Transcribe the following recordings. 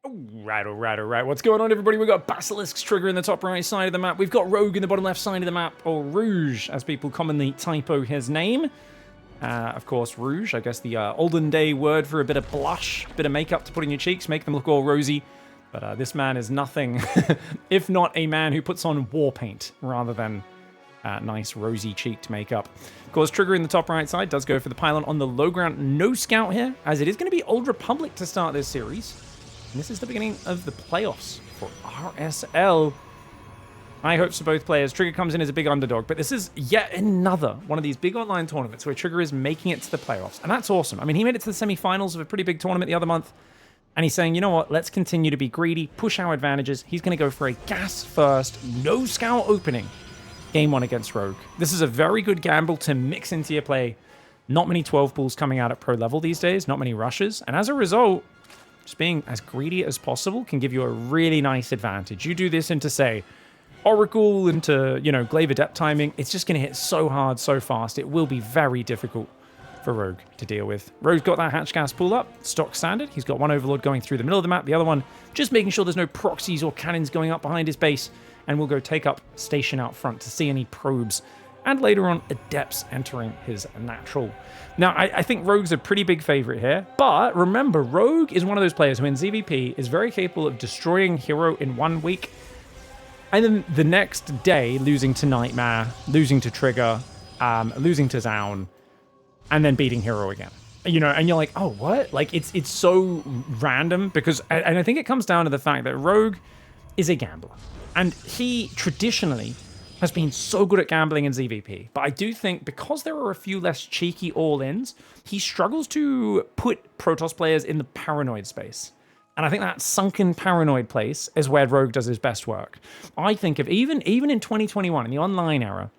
All right. What's going on, everybody? We've got Basilisk's Trigger in the top right side of the map. We've got Rogue in the bottom left side of the map, or Rouge, as people commonly typo his name. Of course, Rouge, I guess the olden day word for a bit of blush, bit of makeup to put in your cheeks, make them look all rosy. But this man is nothing if not a man who puts on war paint rather than nice rosy-cheeked makeup. Of course, Trigger in the top right side does go for the pylon on the low ground. No scout here, as it is going to be Old Republic to start this series. And this is the beginning of the playoffs for RSL. High hopes for both players. Trigger comes in as a big underdog, but this is yet another one of these big online tournaments where Trigger is making it to the playoffs. And that's awesome. I mean, he made it to the semifinals of a pretty big tournament the other month. And he's saying, you know what, let's continue to be greedy, push our advantages. He's going to go for a gas first, no scout opening. Game 1 against Rogue. This is a very good gamble to mix into your play. Not many 12 balls coming out at pro level these days, not many rushes. And as a result, just being as greedy as possible can give you a really nice advantage. You do this into, say, Oracle, into, Glaive Adept timing. It's just going to hit so hard, so fast. It will be very difficult for Rogue to deal with. Rogue's got that hatch gas pull up, stock standard. He's got one Overlord going through the middle of the map. The other one just making sure there's no proxies or cannons going up behind his base. And we'll go take up station out front to see any probes. And later on, Adepts entering his natural. Now, I think Rogue's a pretty big favorite here. But remember, Rogue is one of those players who in ZvP is very capable of destroying Hero in 1 week. And then the next day, losing to Nightmare, losing to Trigger, losing to Zaun, and then beating Hero again. And you're like, oh, what? Like, it's so random because, and I think it comes down to the fact that Rogue is a gambler. And he traditionally has been so good at gambling in ZvP. But I do think because there are a few less cheeky all-ins, he struggles to put Protoss players in the paranoid space. And I think that sunken paranoid place is where Rogue does his best work. I think of even in 2021, in the online era,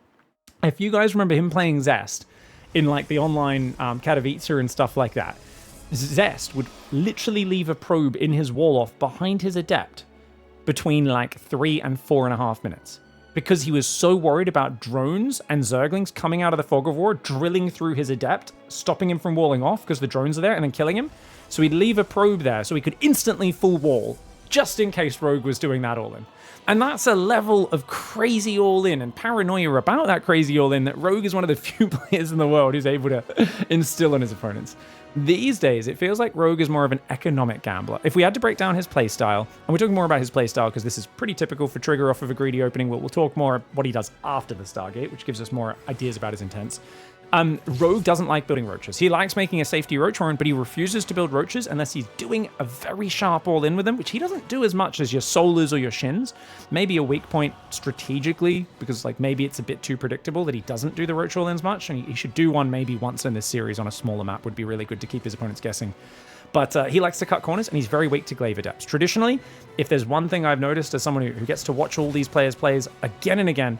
if you guys remember him playing Zest in like the online Katowice and stuff like that, Zest would literally leave a probe in his wall-off behind his Adept between like 3 and 4.5 minutes. Because he was so worried about drones and Zerglings coming out of the Fog of War, drilling through his Adept, stopping him from walling off because the drones are there and then killing him. So he'd leave a probe there so he could instantly full wall, just in case Rogue was doing that all-in. And that's a level of crazy all-in and paranoia about that crazy all-in that Rogue is one of the few players in the world who's able to instill on his opponents. These days, it feels like Rogue is more of an economic gambler. If we had to break down his playstyle, and we're talking more about his playstyle because this is pretty typical for Trigger off of a greedy opening, we'll talk more about what he does after the Stargate, which gives us more ideas about his intents. Rogue doesn't like building roaches. He likes making a safety roach horn, but he refuses to build roaches unless he's doing a very sharp all-in with them, which he doesn't do as much as your Solars or your Shins. Maybe a weak point strategically, because like maybe it's a bit too predictable that he doesn't do the roach all-ins much, and he should do one maybe once in this series on a smaller map would be really good to keep his opponents guessing. But he likes to cut corners, and he's very weak to Glaive Adepts. Traditionally, if there's one thing I've noticed as someone who gets to watch all these players' plays again and again,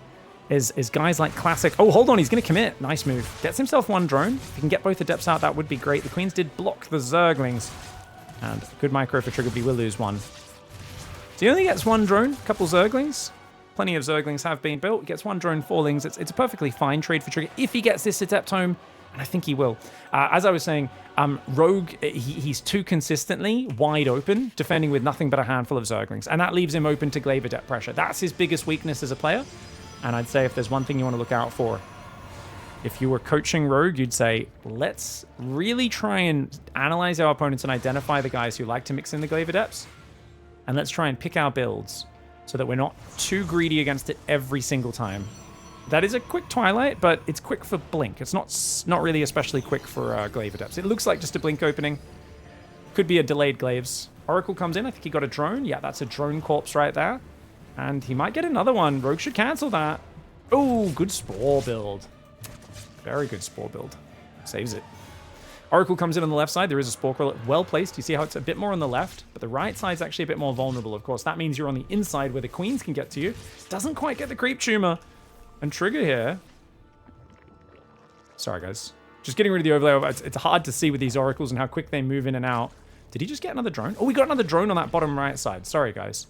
is guys like Classic. Oh, hold on, he's going to commit. Nice move. Gets himself one drone. If he can get both Adepts out, that would be great. The Queens did block the Zerglings. And good micro for Trigger, but he will lose one. So he only gets one drone, a couple Zerglings. Plenty of Zerglings have been built. He gets one drone, 4 Lings. It's a perfectly fine trade for Trigger if he gets this Adept home. And I think he will. As I was saying, Rogue, he's too consistently wide open, defending with nothing but a handful of Zerglings. And that leaves him open to Glaive Adept pressure. That's his biggest weakness as a player. And I'd say if there's one thing you want to look out for, if you were coaching Rogue, you'd say, let's really try and analyze our opponents and identify the guys who like to mix in the Glaive Adepts. And let's try and pick our builds so that we're not too greedy against it every single time. That is a quick Twilight, but it's quick for Blink. It's not really especially quick for Glaive Adepts. It looks like just a Blink opening. Could be a delayed Glaives. Oracle comes in. I think he got a drone. Yeah, that's a drone corpse right there. And he might get another one. Rogue should cancel that. Oh, good Spore build. Very good Spore build. Saves it. Oracle comes in on the left side. There is a Spore Crawler well placed. You see how it's a bit more on the left, but the right side's actually a bit more vulnerable, of course. That means you're on the inside where the Queens can get to you. Doesn't quite get the Creep Tumor. And Trigger here. Sorry, guys. Just getting rid of the overlay. It's hard to see with these Oracles and how quick they move in and out. Did he just get another drone? Oh, we got another drone on that bottom right side. Sorry, guys.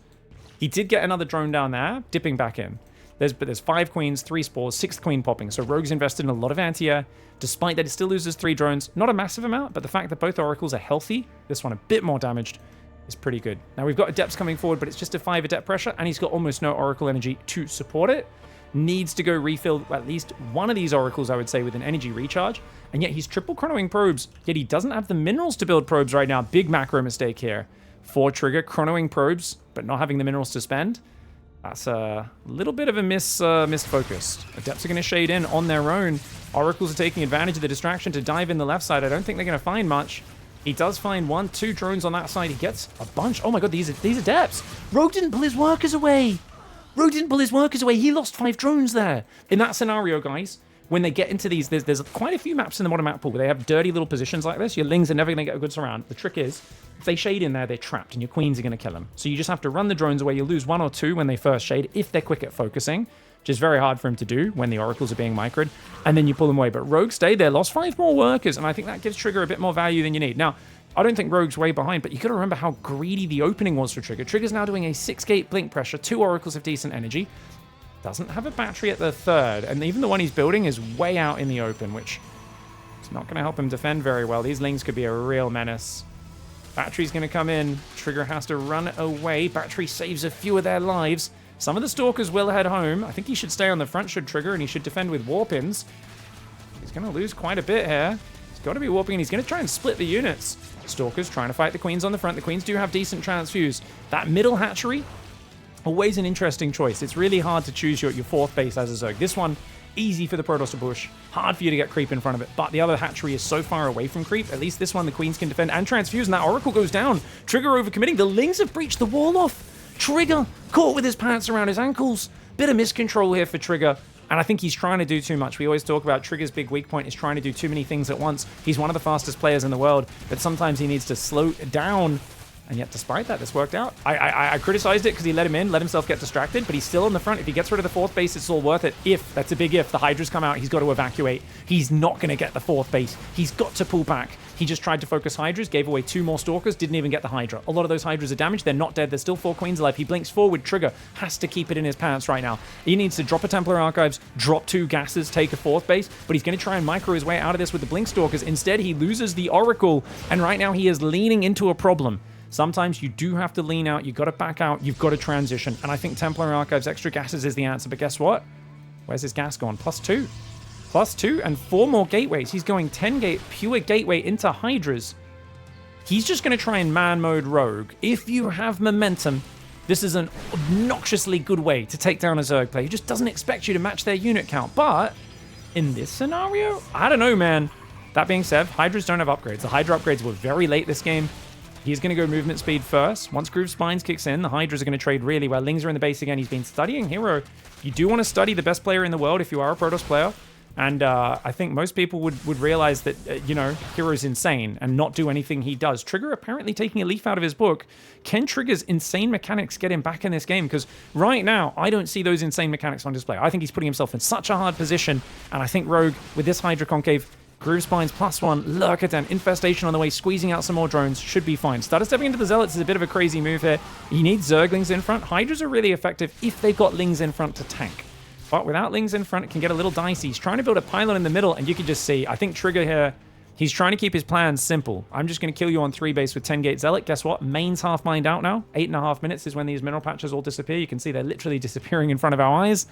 He did get another drone down there, dipping back in. There's 5 Queens, 3 Spores, 6th Queen popping. So Rogue's invested in a lot of anti-air, despite that it still loses 3 drones. Not a massive amount, but the fact that both Oracles are healthy, this one a bit more damaged, is pretty good. Now, we've got Adepts coming forward, but it's just a 5 Adept pressure, and he's got almost no Oracle energy to support it. Needs to go refill at least one of these Oracles, I would say, with an energy recharge. And yet he's triple chronoing probes, yet he doesn't have the minerals to build probes right now. Big macro mistake here. 4 trigger, chronoing probes, but not having the minerals to spend. That's a little bit of a missed focus. Adepts are going to shade in on their own. Oracles are taking advantage of the distraction to dive in the left side. I don't think they're going to find much. He does find 1, 2 drones on that side. He gets a bunch. Oh my god, these Adepts. Rogue didn't pull his workers away. Rogue didn't pull his workers away. He lost 5 drones there. In that scenario, guys, when they get into these, there's quite a few maps in the modern map pool where they have dirty little positions like this. Your Lings are never going to get a good surround. The trick is, if they shade in there, they're trapped, and your Queens are going to kill them. So you just have to run the drones away. You'll lose 1 or 2 when they first shade, if they're quick at focusing, which is very hard for him to do when the Oracles are being microed, and then you pull them away. But Rogue stayed there, lost 5 more workers, and I think that gives Trigger a bit more value than you need. Now, I don't think Rogue's way behind, but you got to remember how greedy the opening was for Trigger. Trigger's now doing a 6-gate blink pressure, 2 Oracles of decent energy. Doesn't have a battery at the 3rd, and even the one he's building is way out in the open, which is not going to help him defend very well. These Lings could be a real menace. Battery's going to come in. Trigger has to run away. Battery saves a few of their lives. Some of the Stalkers will head home. I think he should stay on the front, should Trigger, and he should defend with Warpins. He's going to lose quite a bit here. He's got to be warping, and he's going to try and split the units. Stalkers trying to fight the Queens on the front. The Queens do have decent transfuse. That middle hatchery, always an interesting choice. It's really hard to choose your 4th base as a Zerg. This one, easy for the Protoss to push. Hard for you to get creep in front of it. But the other hatchery is so far away from creep. At least this one, the Queens can defend and transfuse, and that Oracle goes down. Trigger overcommitting. The Lings have breached the wall off. Trigger caught with his pants around his ankles. Bit of miscontrol here for Trigger. And I think he's trying to do too much. We always talk about Trigger's big weak point is trying to do too many things at once. He's one of the fastest players in the world, but sometimes he needs to slow down. And yet, despite that, this worked out. I criticized it because he let him in, let himself get distracted, but he's still on the front. If he gets rid of the 4th base, it's all worth it. If, that's a big if, the Hydras come out, he's got to evacuate. He's not going to get the 4th base. He's got to pull back. He just tried to focus Hydras, gave away 2 more Stalkers, didn't even get the Hydra. A lot of those Hydras are damaged. They're not dead. There's still 4 Queens alive. He blinks forward. Trigger has to keep it in his pants right now. He needs to drop a Templar Archives, drop 2 gases, take a 4th base, but he's going to try and micro his way out of this with the Blink Stalkers. Instead, he loses the Oracle, and right now he is leaning into a problem. Sometimes you do have to lean out, you've got to back out, you've got to transition. And I think Templar Archives extra gases is the answer, but guess what? Where's his gas gone? +2. +2 and 4 more gateways. He's going 10 gate, pure gateway into Hydras. He's just going to try and man mode Rogue. If you have momentum, this is an obnoxiously good way to take down a Zerg player. He just doesn't expect you to match their unit count. But in this scenario, I don't know, man. That being said, Hydras don't have upgrades. The Hydra upgrades were very late this game. He's going to go movement speed first. Once Groove Spines kicks in, the Hydras are going to trade really well. Lings are in the base again. He's been studying Hero. You do want to study the best player in the world if you are a Protoss player. And I think most people would realize that, you know, Hero's insane and not do anything he does. Trigger apparently taking a leaf out of his book. Can Trigger's insane mechanics get him back in this game? Because right now, I don't see those insane mechanics on display. I think he's putting himself in such a hard position. And I think Rogue, with this Hydra Concave, Groove Spines +1, Lurker Den, Infestation on the way, squeezing out some more drones, should be fine. Stutter stepping into the Zealots is a bit of a crazy move here. He needs Zerglings in front. Hydras are really effective if they've got Lings in front to tank. But without Lings in front, it can get a little dicey. He's trying to build a pylon in the middle, and you can just see, I think Trigger here, he's trying to keep his plans simple. I'm just going to kill you on 3 base with 10 gate Zealot. Guess what? Main's half mined out now. 8.5 minutes is when these mineral patches all disappear. You can see they're literally disappearing in front of our eyes.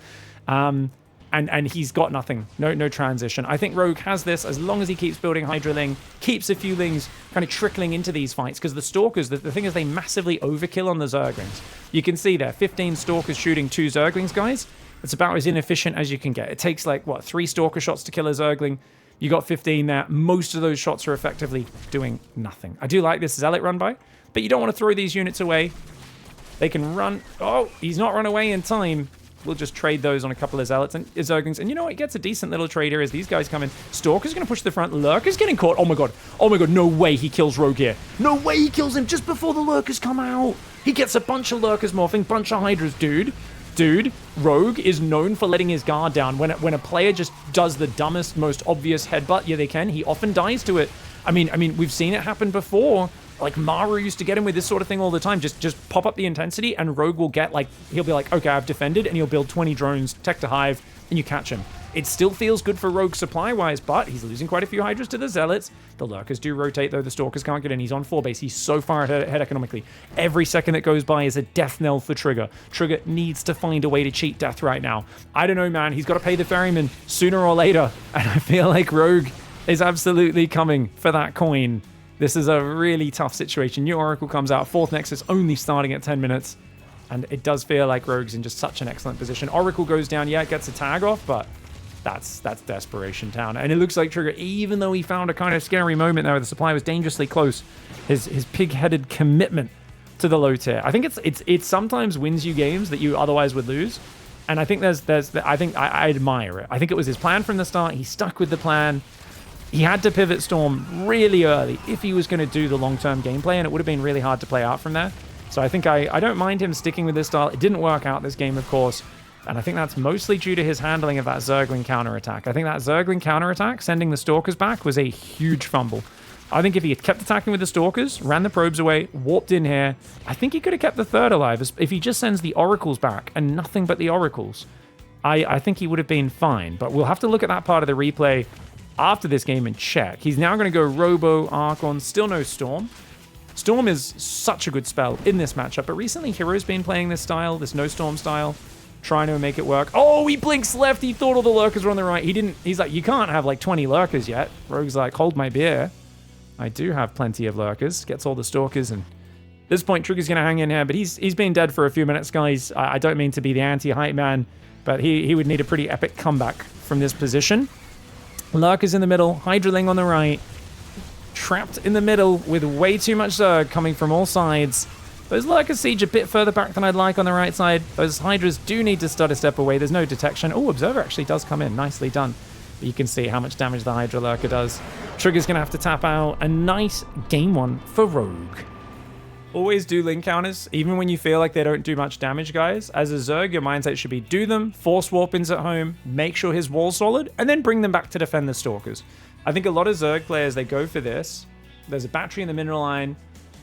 And he's got nothing. No transition. I think Rogue has this as long as he keeps building Hydraling, keeps a few Lings kind of trickling into these fights, because the Stalkers, the thing is they massively overkill on the Zerglings. You can see there, 15 Stalkers shooting 2 Zerglings, guys. It's about as inefficient as you can get. It takes like, what, 3 Stalker shots to kill a Zergling. You got 15 there. Most of those shots are effectively doing nothing. I do like this Zealot run by, but you don't want to throw these units away. They can run. Oh, he's not run away in time. We'll just trade those on a couple of Zealots and Zerglings. And you know what? It gets a decent little trade here as these guys come in. Stalker's going to push to the front. Lurker's getting caught. Oh my god. Oh my god. No way he kills Rogue here. No way he kills him just before the Lurkers come out. He gets a bunch of Lurkers morphing, bunch of Hydras. Dude, Rogue is known for letting his guard down. When a player just does the dumbest, most obvious headbutt, yeah, they can, he often dies to it. I mean, we've seen it happen before. Like, Maru used to get him with this sort of thing all the time. Just pop up the intensity, and Rogue will get, like, he'll be like, okay, I've defended, and he'll build 20 drones, tech to hive, and you catch him. It still feels good for Rogue supply-wise, but he's losing quite a few Hydras to the Zealots. The Lurkers do rotate, though. The Stalkers can't get in. He's on 4 base. He's so far ahead economically. Every second that goes by is a death knell for Trigger. Trigger needs to find a way to cheat death right now. I don't know, man. He's got to pay the ferryman sooner or later, and I feel like Rogue is absolutely coming for that coin. This is a really tough situation. New Oracle comes out. 4th Nexus only starting at 10 minutes. And it does feel like Rogue's in just such an excellent position. Oracle goes down. Yeah, it gets a tag off, but that's Desperation Town. And it looks like Trigger, even though he found a kind of scary moment there where the supply was dangerously close, his pig-headed commitment to the low tier. I think it sometimes wins you games that you otherwise would lose. And I think I admire it. I think it was his plan from the start. He stuck with the plan. He had to pivot Storm really early if he was going to do the long-term gameplay, and it would have been really hard to play out from there. So I think I don't mind him sticking with this style. It didn't work out this game, of course, and I think that's mostly due to his handling of that Zergling counterattack. I think that Zergling counterattack, sending the Stalkers back, was a huge fumble. I think if he had kept attacking with the Stalkers, ran the probes away, warped in here, I think he could have kept the 3rd alive. If he just sends the Oracles back and nothing but the Oracles, I think he would have been fine. But we'll have to look at that part of the replay after this game and check. He's now going to go Robo, Archon, still no Storm. Storm is such a good spell in this matchup, but recently Hero's been playing this style, this no Storm style, trying to make it work. Oh, he blinks left. He thought all the Lurkers were on the right. He's like, you can't have like 20 Lurkers yet. Rogue's like, hold my beer. I do have plenty of Lurkers. Gets all the Stalkers, and at this point, Trigger's going to hang in here, but he's been dead for a few minutes, guys. I don't mean to be the anti-hype man, but he would need a pretty epic comeback from this position. Lurkers in the middle, Hydraling on the right. Trapped in the middle with way too much Zerg coming from all sides. Those Lurkers siege a bit further back than I'd like on the right side. Those Hydras do need to start a step away. There's no detection. Oh, Observer actually does come in. Nicely done. But you can see how much damage the Hydra Lurker does. Trigger's going to have to tap out. A nice game 1 for Rogue. Always do link counters, even when you feel like they don't do much damage, guys. As a Zerg, your mindset should be do them, force warp-ins at home, make sure his wall's solid, and then bring them back to defend the Stalkers. I think a lot of Zerg players, they go for this. There's a battery in the mineral line,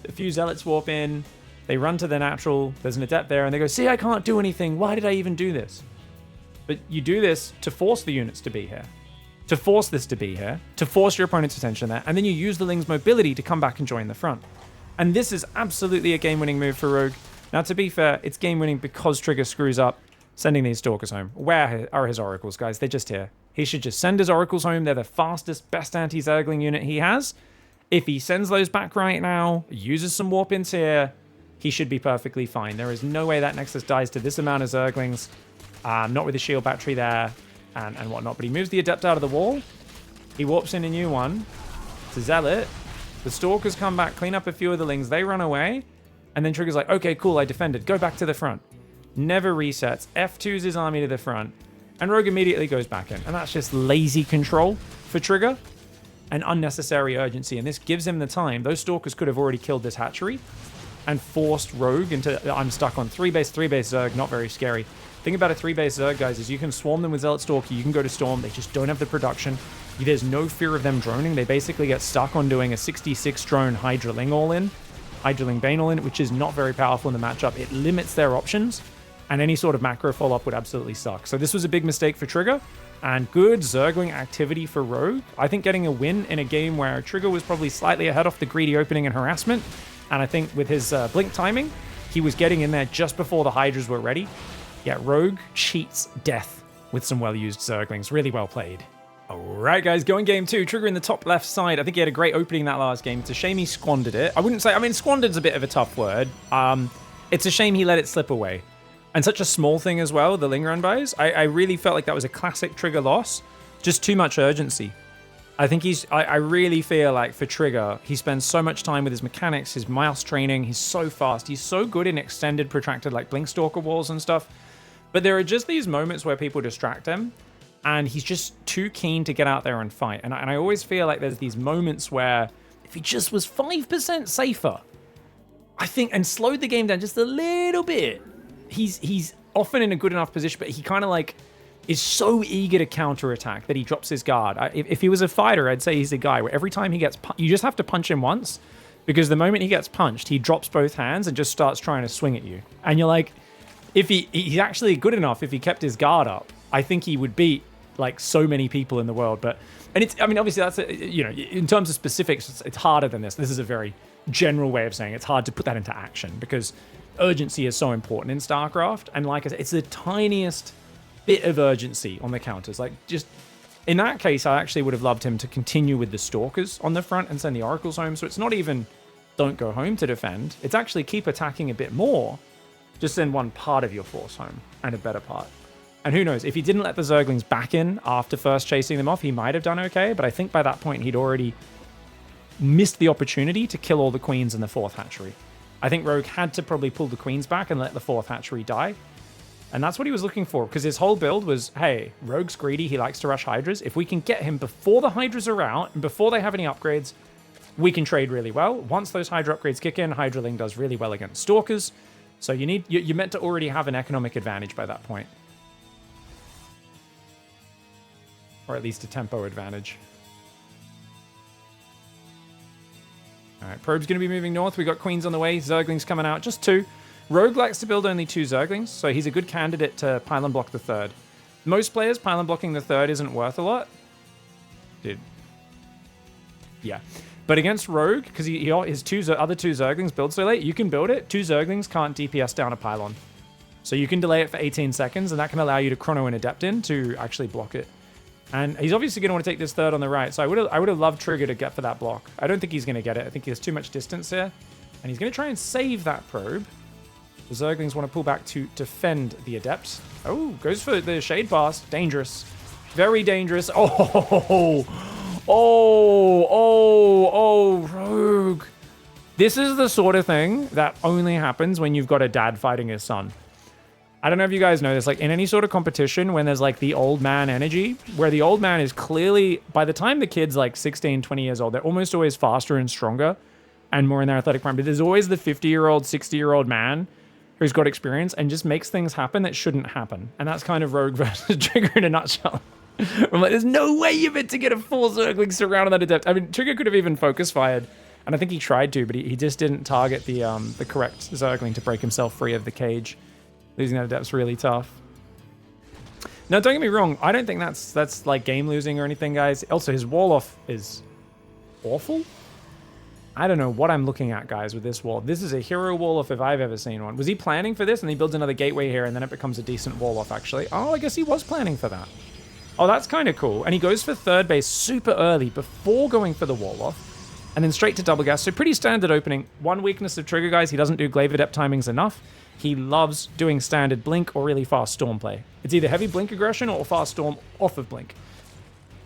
a few Zealots warp in, they run to the natural, there's an Adept there, and they go, see, I can't do anything, why did I even do this? But you do this to force the units to be here. To force this to be here, to force your opponent's attention there, and then you use the Ling's mobility to come back and join the front. And this is absolutely a game-winning move for Rogue. Now, to be fair, it's game-winning because Trigger screws up sending these Stalkers home. Where are his Oracles, guys? They're just here. He should just send his Oracles home. They're the fastest, best anti-Zergling unit he has. If he sends those back right now, uses some warp-ins here, he should be perfectly fine. There is no way that Nexus dies to this amount of Zerglings. Not with the shield battery there and whatnot. But he moves the Adept out of the wall. He warps in a new one to Zealot. The Stalkers come back, clean up a few of the Lings. They run away. And then Trigger's like, okay, cool, I defended. Go back to the front. Never resets. F2s his army to the front. And Rogue immediately goes back in. And that's just lazy control for Trigger. And unnecessary urgency. And this gives him the time. Those Stalkers could have already killed this hatchery. And forced Rogue into, I'm stuck on 3-base Zerg. Not very scary. Thing about a 3-base Zerg, guys, is you can swarm them with Zealot Stalker. You can go to Storm. They just don't have the production. There's no fear of them droning. They basically get stuck on doing a 66 drone Hydraling all-in. Hydraling Bane all-in, which is not very powerful in the matchup. It limits their options. And any sort of macro follow-up would absolutely suck. So this was a big mistake for Trigger. And good Zergling activity for Rogue. I think getting a win in a game where Trigger was probably slightly ahead off the greedy opening and harassment. And I think with his blink timing, he was getting in there just before the Hydras were ready. Yeah, Rogue cheats death with some well-used Zerglings. Really well played. Alright guys, going game 2. Trigger in the top left side. I think he had a great opening that last game. It's a shame he squandered it. I wouldn't say, I mean, squandered's a bit of a tough word. It's a shame he let it slip away. And such a small thing as well, the Ling run buys. I really felt like that was a classic Trigger loss. Just too much urgency. I think I really feel like for Trigger, he spends so much time with his mechanics, his mouse training. He's so fast. He's so good in extended, protracted, like Blink Stalker walls and stuff. But there are just these moments where people distract him. And he's just too keen to get out there and fight. And I always feel like there's these moments where if he just was 5% safer, I think, and slowed the game down just a little bit, he's often in a good enough position, but he kind of like is so eager to counterattack that he drops his guard. If he was a fighter, I'd say he's a guy where every time he gets you just have to punch him once, because the moment he gets punched, he drops both hands and just starts trying to swing at you. And you're like, if he's actually good enough, if he kept his guard up, I think he would beat like so many people in the world. But, and it's, I mean, obviously that's, you know, in terms of specifics, it's harder than this. This is a very general way of saying it's hard to put that into action because urgency is so important in StarCraft. And like I said, it's the tiniest bit of urgency on the counters. Like just in that case, I actually would have loved him to continue with the Stalkers on the front and send the Oracles home. So it's not even don't go home to defend. It's actually keep attacking a bit more. Just send one part of your force home and a better part. And who knows, if he didn't let the Zerglings back in after first chasing them off, he might have done okay. But I think by that point, he'd already missed the opportunity to kill all the queens in the 4th hatchery. I think Rogue had to probably pull the queens back and let the 4th hatchery die. And that's what he was looking for, because his whole build was, hey, Rogue's greedy, he likes to rush Hydras. If we can get him before the Hydras are out and before they have any upgrades, we can trade really well. Once those Hydra upgrades kick in, Hydraling does really well against Stalkers. So you're meant to already have an economic advantage by that point. Or at least a tempo advantage. Alright, Probe's going to be moving north. We got Queens on the way. Zerglings coming out. Just 2. Rogue likes to build only 2 Zerglings, so he's a good candidate to pylon block the 3rd. Most players, pylon blocking the 3rd isn't worth a lot. Dude. Yeah. But against Rogue, because his other 2 Zerglings build so late, you can build it. 2 Zerglings can't DPS down a pylon. So you can delay it for 18 seconds, and that can allow you to chrono an Adept in to actually block it. And he's obviously going to want to take this 3rd on the right, so I would have loved Trigger to get for that block. I don't think he's going to get it. I think he has too much distance here. And he's going to try and save that probe. The Zerglings want to pull back to defend the Adept. Oh, goes for the Shade Pass. Dangerous. Very dangerous. Oh, Rogue. This is the sort of thing that only happens when you've got a dad fighting his son. I don't know if you guys know this, like in any sort of competition when there's like the old man energy, where the old man is clearly, by the time the kid's like 16, 20 years old, they're almost always faster and stronger and more in their athletic prime. But there's always the 50-year-old, 60-year-old man who's got experience and just makes things happen that shouldn't happen. And that's kind of Rogue versus Trigger in a nutshell. I'm like, there's no way you're meant to get a full Zergling surround on that Adept. I mean, Trigger could have even focus fired, and I think he tried to, but he just didn't target the correct Zergling to break himself free of the cage. Losing that Adept's really tough. Now, don't get me wrong. I don't think that's like game losing or anything, guys. Also, his wall off is awful. I don't know what I'm looking at, guys, with this wall. This is a hero wall off if I've ever seen one. Was he planning for this? And he builds another gateway here, and then it becomes a decent wall off, actually. Oh, I guess he was planning for that. Oh, that's kind of cool. And he goes for 3rd base super early before going for the wall off, and then straight to double gas. So pretty standard opening. One weakness of Trigger, guys, he doesn't do Glaive Adept timings enough. He loves doing standard Blink or really fast Storm play. It's either heavy Blink aggression or fast Storm off of Blink.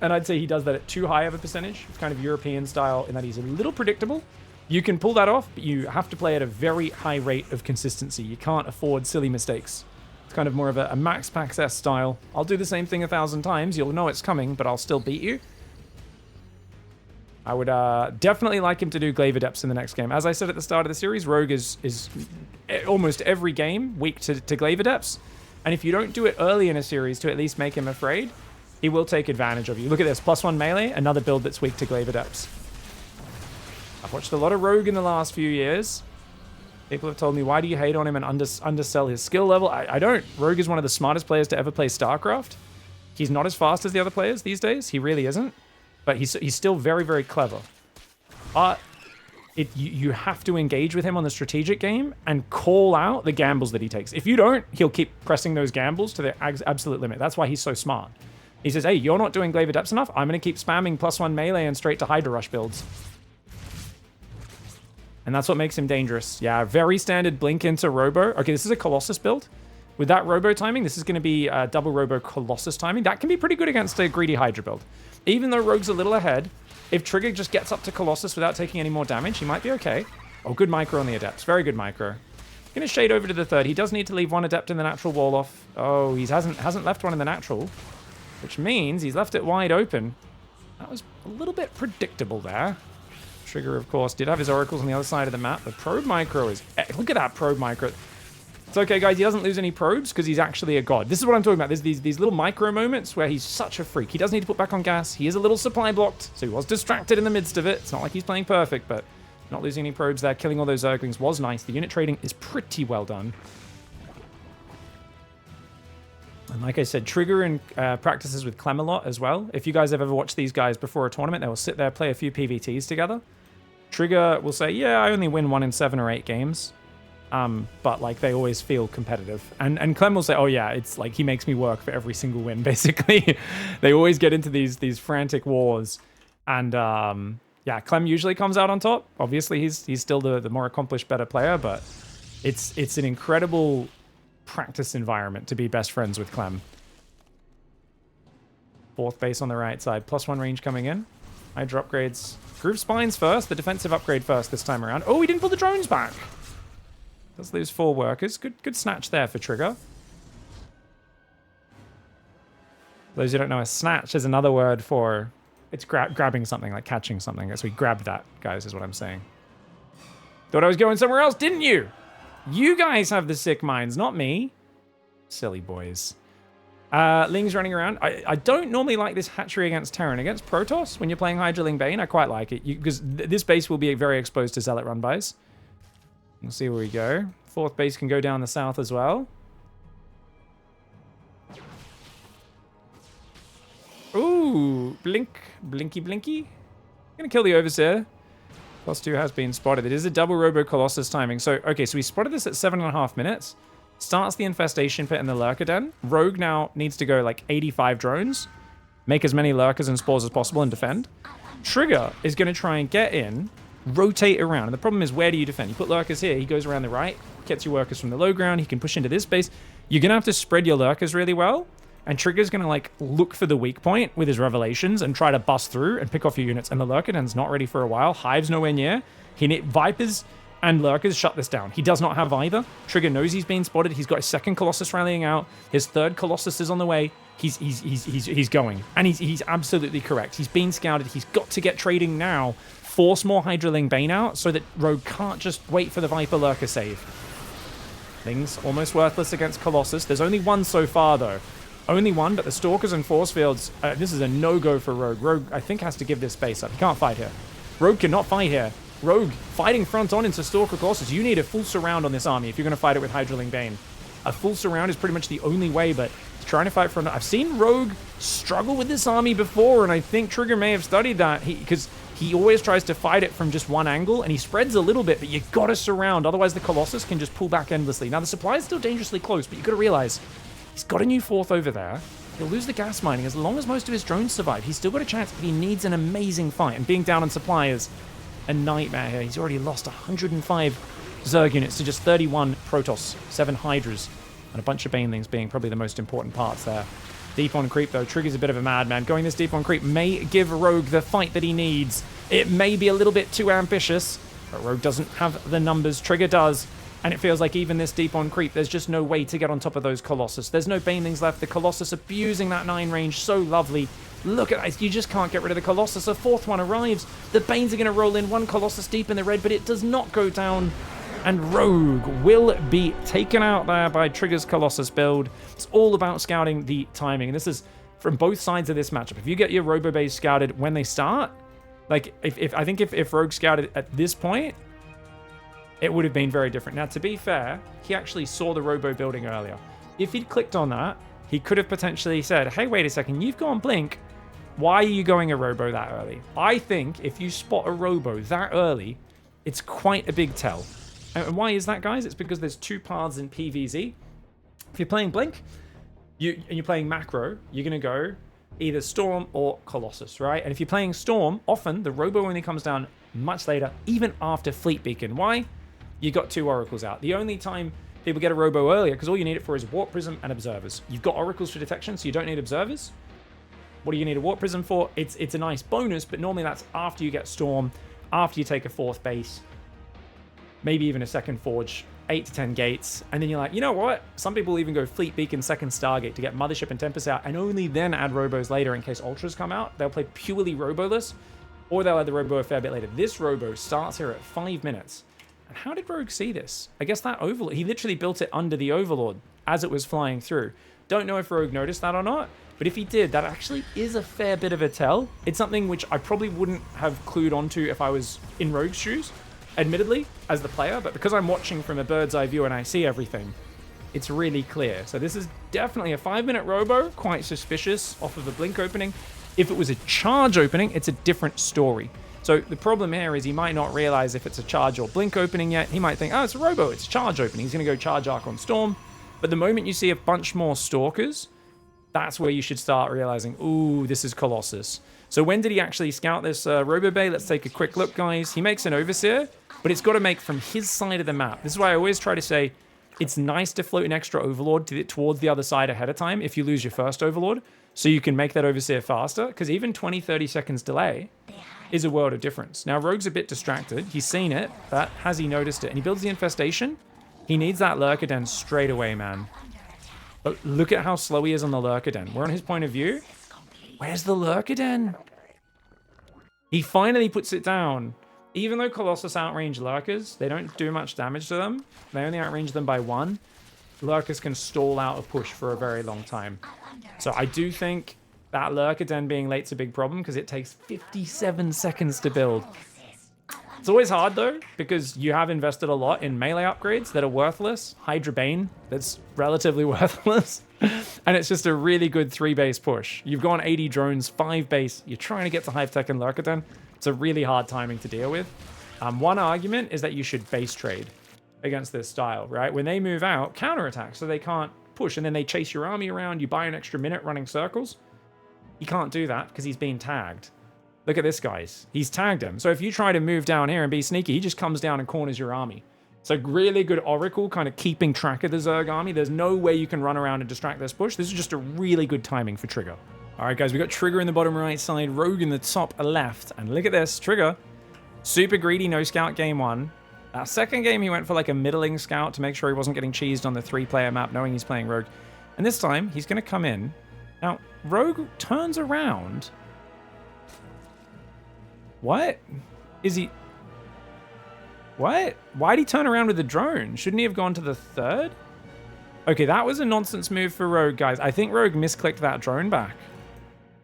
And I'd say he does that at too high of a percentage. It's kind of European style in that he's a little predictable. You can pull that off, but you have to play at a very high rate of consistency. You can't afford silly mistakes. It's kind of more of a max Pax S style. I'll do the same thing 1,000 times. You'll know it's coming, but I'll still beat you. I would definitely like him to do Glaive Adepts in the next game. As I said at the start of the series, Rogue is almost every game weak to Glaive Adepts. And if you don't do it early in a series to at least make him afraid, he will take advantage of you. Look at this, +1 melee, another build that's weak to Glaive Adepts. I've watched a lot of Rogue in the last few years. People have told me, why do you hate on him and undersell his skill level? I don't. Rogue is one of the smartest players to ever play StarCraft. He's not as fast as the other players these days. He really isn't. But he's still very, very clever. You have to engage with him on the strategic game and call out the gambles that he takes. If you don't, he'll keep pressing those gambles to their absolute limit. That's why he's so smart. He says, hey, you're not doing Glaive Adepts enough. I'm going to keep spamming +1 melee and straight to Hydra Rush builds. And that's what makes him dangerous. Yeah, very standard Blink into Robo. Okay, this is a Colossus build. With that Robo timing, this is going to be double Robo Colossus timing. That can be pretty good against a greedy Hydra build. Even though Rogue's a little ahead, if Trigger just gets up to Colossus without taking any more damage, he might be okay. Oh, good micro on the Adepts. Very good micro. Going to shade over to the 3rd. He does need to leave one Adept in the natural wall off. Oh, he hasn't left one in the natural, which means he's left it wide open. That was a little bit predictable there. Trigger, of course, did have his oracles on the other side of the map. The probe micro is... Look at that probe micro. It's okay, guys. He doesn't lose any probes because he's actually a god. This is what I'm talking about. There's these little micro moments where he's such a freak. He does need to put back on gas. He is a little supply blocked, so he was distracted in the midst of it. It's not like he's playing perfect, but not losing any probes there. Killing all those Zerglings was nice. The unit trading is pretty well done. And like I said, Trigger and practices with Clem a lot as well. If you guys have ever watched these guys before a tournament, they will sit there, play a few PVTs together. Trigger will say, yeah, I only win 1 in 7 or 8 games. But like they always feel competitive. And Clem will say, oh yeah, it's like he makes me work for every single win, basically. They always get into these frantic wars. And yeah, Clem usually comes out on top. Obviously, he's still the more accomplished, better player, but it's an incredible practice environment to be best friends with Clem. 4th base on the right side. +1 range coming in. Hydra upgrades. Groove Spines first. The defensive upgrade first this time around. Oh, he didn't pull the drones back. Does lose 4 workers. Good snatch there for Trigger. Those who don't know, a snatch is another word for... It's grabbing something, like catching something. So we grabbed that, guys, is what I'm saying. Thought I was going somewhere else, didn't you? You guys have the sick minds, not me. Silly boys. Ling's running around. I don't normally like this hatchery against Terran. Against Protoss, when you're playing Hydra Ling Bane, I quite like it. Because this base will be very exposed to Zealot run-bys. We'll see where we go. 4th base can go down the south as well. Ooh, blink, blinky, blinky. Gonna kill the Overseer. +2 has been spotted. It is a double Robo Colossus timing. So, okay, so we spotted this at 7.5 minutes. Starts the Infestation Pit and the Lurker Den. Rogue now needs to go like 85 drones. Make as many Lurkers and Spores as possible and defend. Trigger is going to try and get in, rotate around. And the problem is, where do you defend? You put Lurkers here. He goes around the right, gets your workers from the low ground. He can push into this base. You're going to have to spread your Lurkers really well. And Trigger's going to like look for the weak point with his Revelations and try to bust through and pick off your units. And the Lurker Den's not ready for a while. Hive's nowhere near. Vipers and Lurkers shut this down. He does not have either. Trigger knows he's been spotted. He's got his 2nd Colossus rallying out. His 3rd Colossus is on the way. He's going. And he's absolutely correct. He's been scouted. He's got to get trading now. Force more Hydra Ling Bane out so that Rogue can't just wait for the Viper Lurker save. Ling's almost worthless against Colossus. There's only 1 so far, though. Only 1, but the Stalkers and Force Fields, this is a no-go for Rogue. Rogue, I think, has to give this base up. He can't fight here. Rogue cannot fight here. Rogue, fighting front on into Stalker Colossus. You need a full surround on this army if you're going to fight it with Hydra Ling Bane. A full surround is pretty much the only way, but trying to fight front... I've seen Rogue struggle with this army before, and I think Trigger may have studied that, because he always tries to fight it from just one angle, and he spreads a little bit, but you got to surround, otherwise the Colossus can just pull back endlessly. Now, the supply is still dangerously close, but you got to realize... He's got a new 4th over there. He'll lose the gas mining. As long as most of his drones survive, he's still got a chance, but he needs an amazing fight. And being down on supply is a nightmare here. He's already lost 105 Zerg units to just 31 Protoss, 7 Hydras, and a bunch of Banelings being probably the most important parts there. Deep on creep, though. Trigger's a bit of a madman. Going this deep on creep may give Rogue the fight that he needs. It may be a little bit too ambitious, but Rogue doesn't have the numbers. Trigger does. And it feels like even this deep on creep, there's just no way to get on top of those Colossus. There's no Banelings left. The Colossus abusing that 9 range so lovely. Look at that. You just can't get rid of the Colossus. A 4th one arrives. The Banes are going to roll in. 1 Colossus deep in the red, but it does not go down. And Rogue will be taken out there by Trigger's Colossus build. It's all about scouting the timing. And this is from both sides of this matchup. If you get your Robo base scouted when they start, like I think if Rogue scouted at this point, it would have been very different. Now, to be fair, he actually saw the Robo building earlier. If he'd clicked on that, he could have potentially said, hey, wait a second, you've gone Blink. Why are you going a Robo that early? I think if you spot a Robo that early, it's quite a big tell. And why is that, guys? It's because there's 2 paths in PvZ. If you're playing Blink, and you're playing Macro, you're going to go either Storm or Colossus, right? And if you're playing Storm, often the Robo only comes down much later, even after Fleet Beacon. Why? You got 2 Oracles out. The only time people get a Robo earlier, because all you need it for is Warp Prism and Observers. You've got Oracles for detection, so you don't need Observers. What do you need a Warp Prism for? It's a nice bonus, but normally that's after you get Storm, after you take a 4th base, maybe even a 2nd Forge, 8 to 10 gates, and then you're like, you know what? Some people even go Fleet Beacon, 2nd Stargate to get Mothership and Tempest out, and only then add Robos later in case Ultras come out. They'll play purely Roboless, or they'll add the Robo a fair bit later. This Robo starts here at 5 minutes. And how did Rogue see this? I guess that Overlord, he literally built it under the Overlord as it was flying through. Don't know if Rogue noticed that or not, but if he did, that actually is a fair bit of a tell. It's something which I probably wouldn't have clued onto if I was in Rogue's shoes, admittedly, as the player, but because I'm watching from a bird's eye view and I see everything, it's really clear. So this is definitely a 5-minute robo, quite suspicious off of the blink opening. If it was a charge opening, it's a different story. So the problem here is he might not realize if it's a charge or blink opening yet. He might think, oh, it's a robo, it's a charge opening. He's going to go charge arc on Storm. But the moment you see a bunch more Stalkers, that's where you should start realizing, ooh, this is Colossus. So when did he actually scout this Robo Bay? Let's take a quick look, guys. He makes an Overseer, but it's got to make from his side of the map. This is why I always try to say it's nice to float an extra Overlord towards the other side ahead of time if you lose your first Overlord, so you can make that Overseer faster, because even 20-30 seconds delay is a world of difference. Now, Rogue's a bit distracted. He's seen it, but has he noticed it? And he builds the Infestation. He needs that Lurker Den straight away, man. But look at how slow he is on the Lurker Den. We're on his point of view. Where's the Lurker Den? He finally puts it down. Even though Colossus outrange Lurkers, they don't do much damage to them. They only outrange them by 1. Lurkers can stall out a push for a very long time. So I do think that Lurker Den being late's a big problem because it takes 57 seconds to build. It's always hard, though, because you have invested a lot in melee upgrades that are worthless. Hydra Bane, that's relatively worthless. And it's just a really good 3-base push. You've gone 80 drones, 5 base. You're trying to get to Hive Tech and Lurker Den. It's a really hard timing to deal with. One argument is that you should base trade against this style, right? When they move out, counterattack, so they can't push, and then they chase your army around. You buy an extra minute running circles. You can't do that because he's being tagged. Look at this, guys. He's tagged him. So if you try to move down here and be sneaky, he just comes down and corners your army. So really good Oracle, kind of keeping track of the Zerg army. There's no way you can run around and distract this push. This is just a really good timing for Trigger. All right, guys, we got Trigger in the bottom right side, Rogue in the top left. And look at this, Trigger. Super greedy, no scout game 1. That second game, he went for like a middling scout to make sure he wasn't getting cheesed on the 3-player map, knowing he's playing Rogue. And this time, he's going to come in. Now, Rogue turns around. What? Is he... What? Why'd he turn around with the drone? Shouldn't he have gone to the 3rd? Okay, that was a nonsense move for Rogue, guys. I think Rogue misclicked that drone back.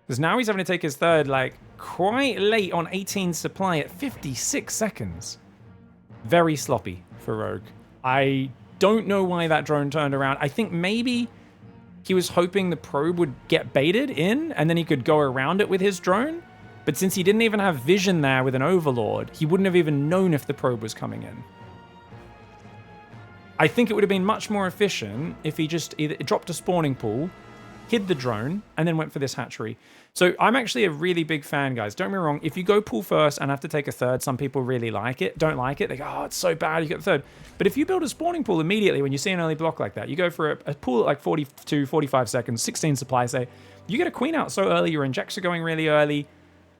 Because now he's having to take his 3rd, like, quite late on 18 supply at 56 seconds. Very sloppy for Rogue. I don't know why that drone turned around. I think maybe he was hoping the probe would get baited in, and then he could go around it with his drone. But since he didn't even have vision there with an Overlord, he wouldn't have even known if the probe was coming in. I think it would have been much more efficient if he just either dropped a spawning pool, hid the drone, and then went for this hatchery. So I'm actually a really big fan, guys. Don't get me wrong. If you go pool first and have to take a 3rd, some people really like it. Don't like it. They go, oh, it's so bad. You get the 3rd. But if you build a spawning pool immediately when you see an early block like that, you go for a pool at like 42, 45 seconds, 16 supply, say, you get a queen out so early, your injects are going really early,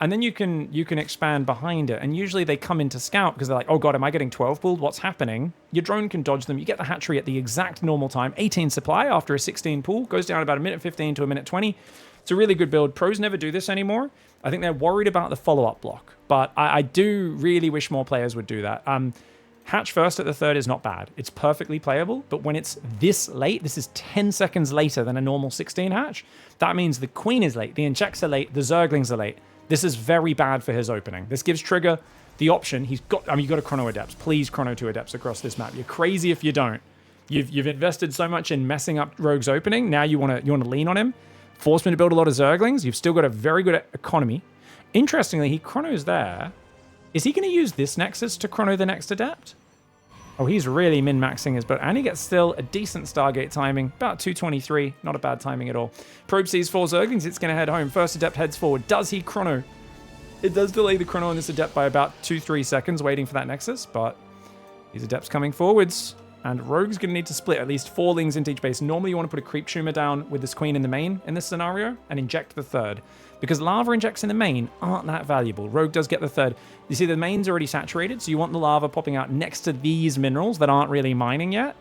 and then you can expand behind it. And usually they come into scout because they're like, oh god, am I getting 12 pulled? What's happening? Your drone can dodge them. You get the hatchery at the exact normal time. 18 supply after a 16 pool. Goes down about a minute 15 to a minute 20. It's a really good build. Pros never do this anymore. I think they're worried about the follow-up block. But I do really wish more players would do that. Hatch first at the 3rd is not bad. It's perfectly playable. But when it's this late, this is 10 seconds later than a normal 16 hatch. That means the queen is late. The injects are late. The zerglings are late. This is very bad for his opening. This gives Trigger the option. You've got to chrono adepts. Please chrono 2 adepts across this map. You're crazy if you don't. You've invested so much in messing up Rogue's opening. Now you want to lean on him. Force him to build a lot of zerglings. You've still got a very good economy. Interestingly, he chronos there. Is he going to use this Nexus to chrono the next adept? Oh, he's really min-maxing his build. And he gets still a decent Stargate timing. About 223. Not a bad timing at all. Probe sees 4 Zerglings. It's going to head home. First adept heads forward. Does he chrono? It does delay the chrono on this adept by about 2-3 seconds waiting for that Nexus. But these adepts coming forwards. And Rogue's going to need to split at least 4 lings into each base. Normally you want to put a creep tumor down with this queen in the main in this scenario. And inject the 3rd. Because lava injects in the main aren't that valuable. Rogue does get the 3rd. You see the main's already saturated, so you want the lava popping out next to these minerals that aren't really mining yet.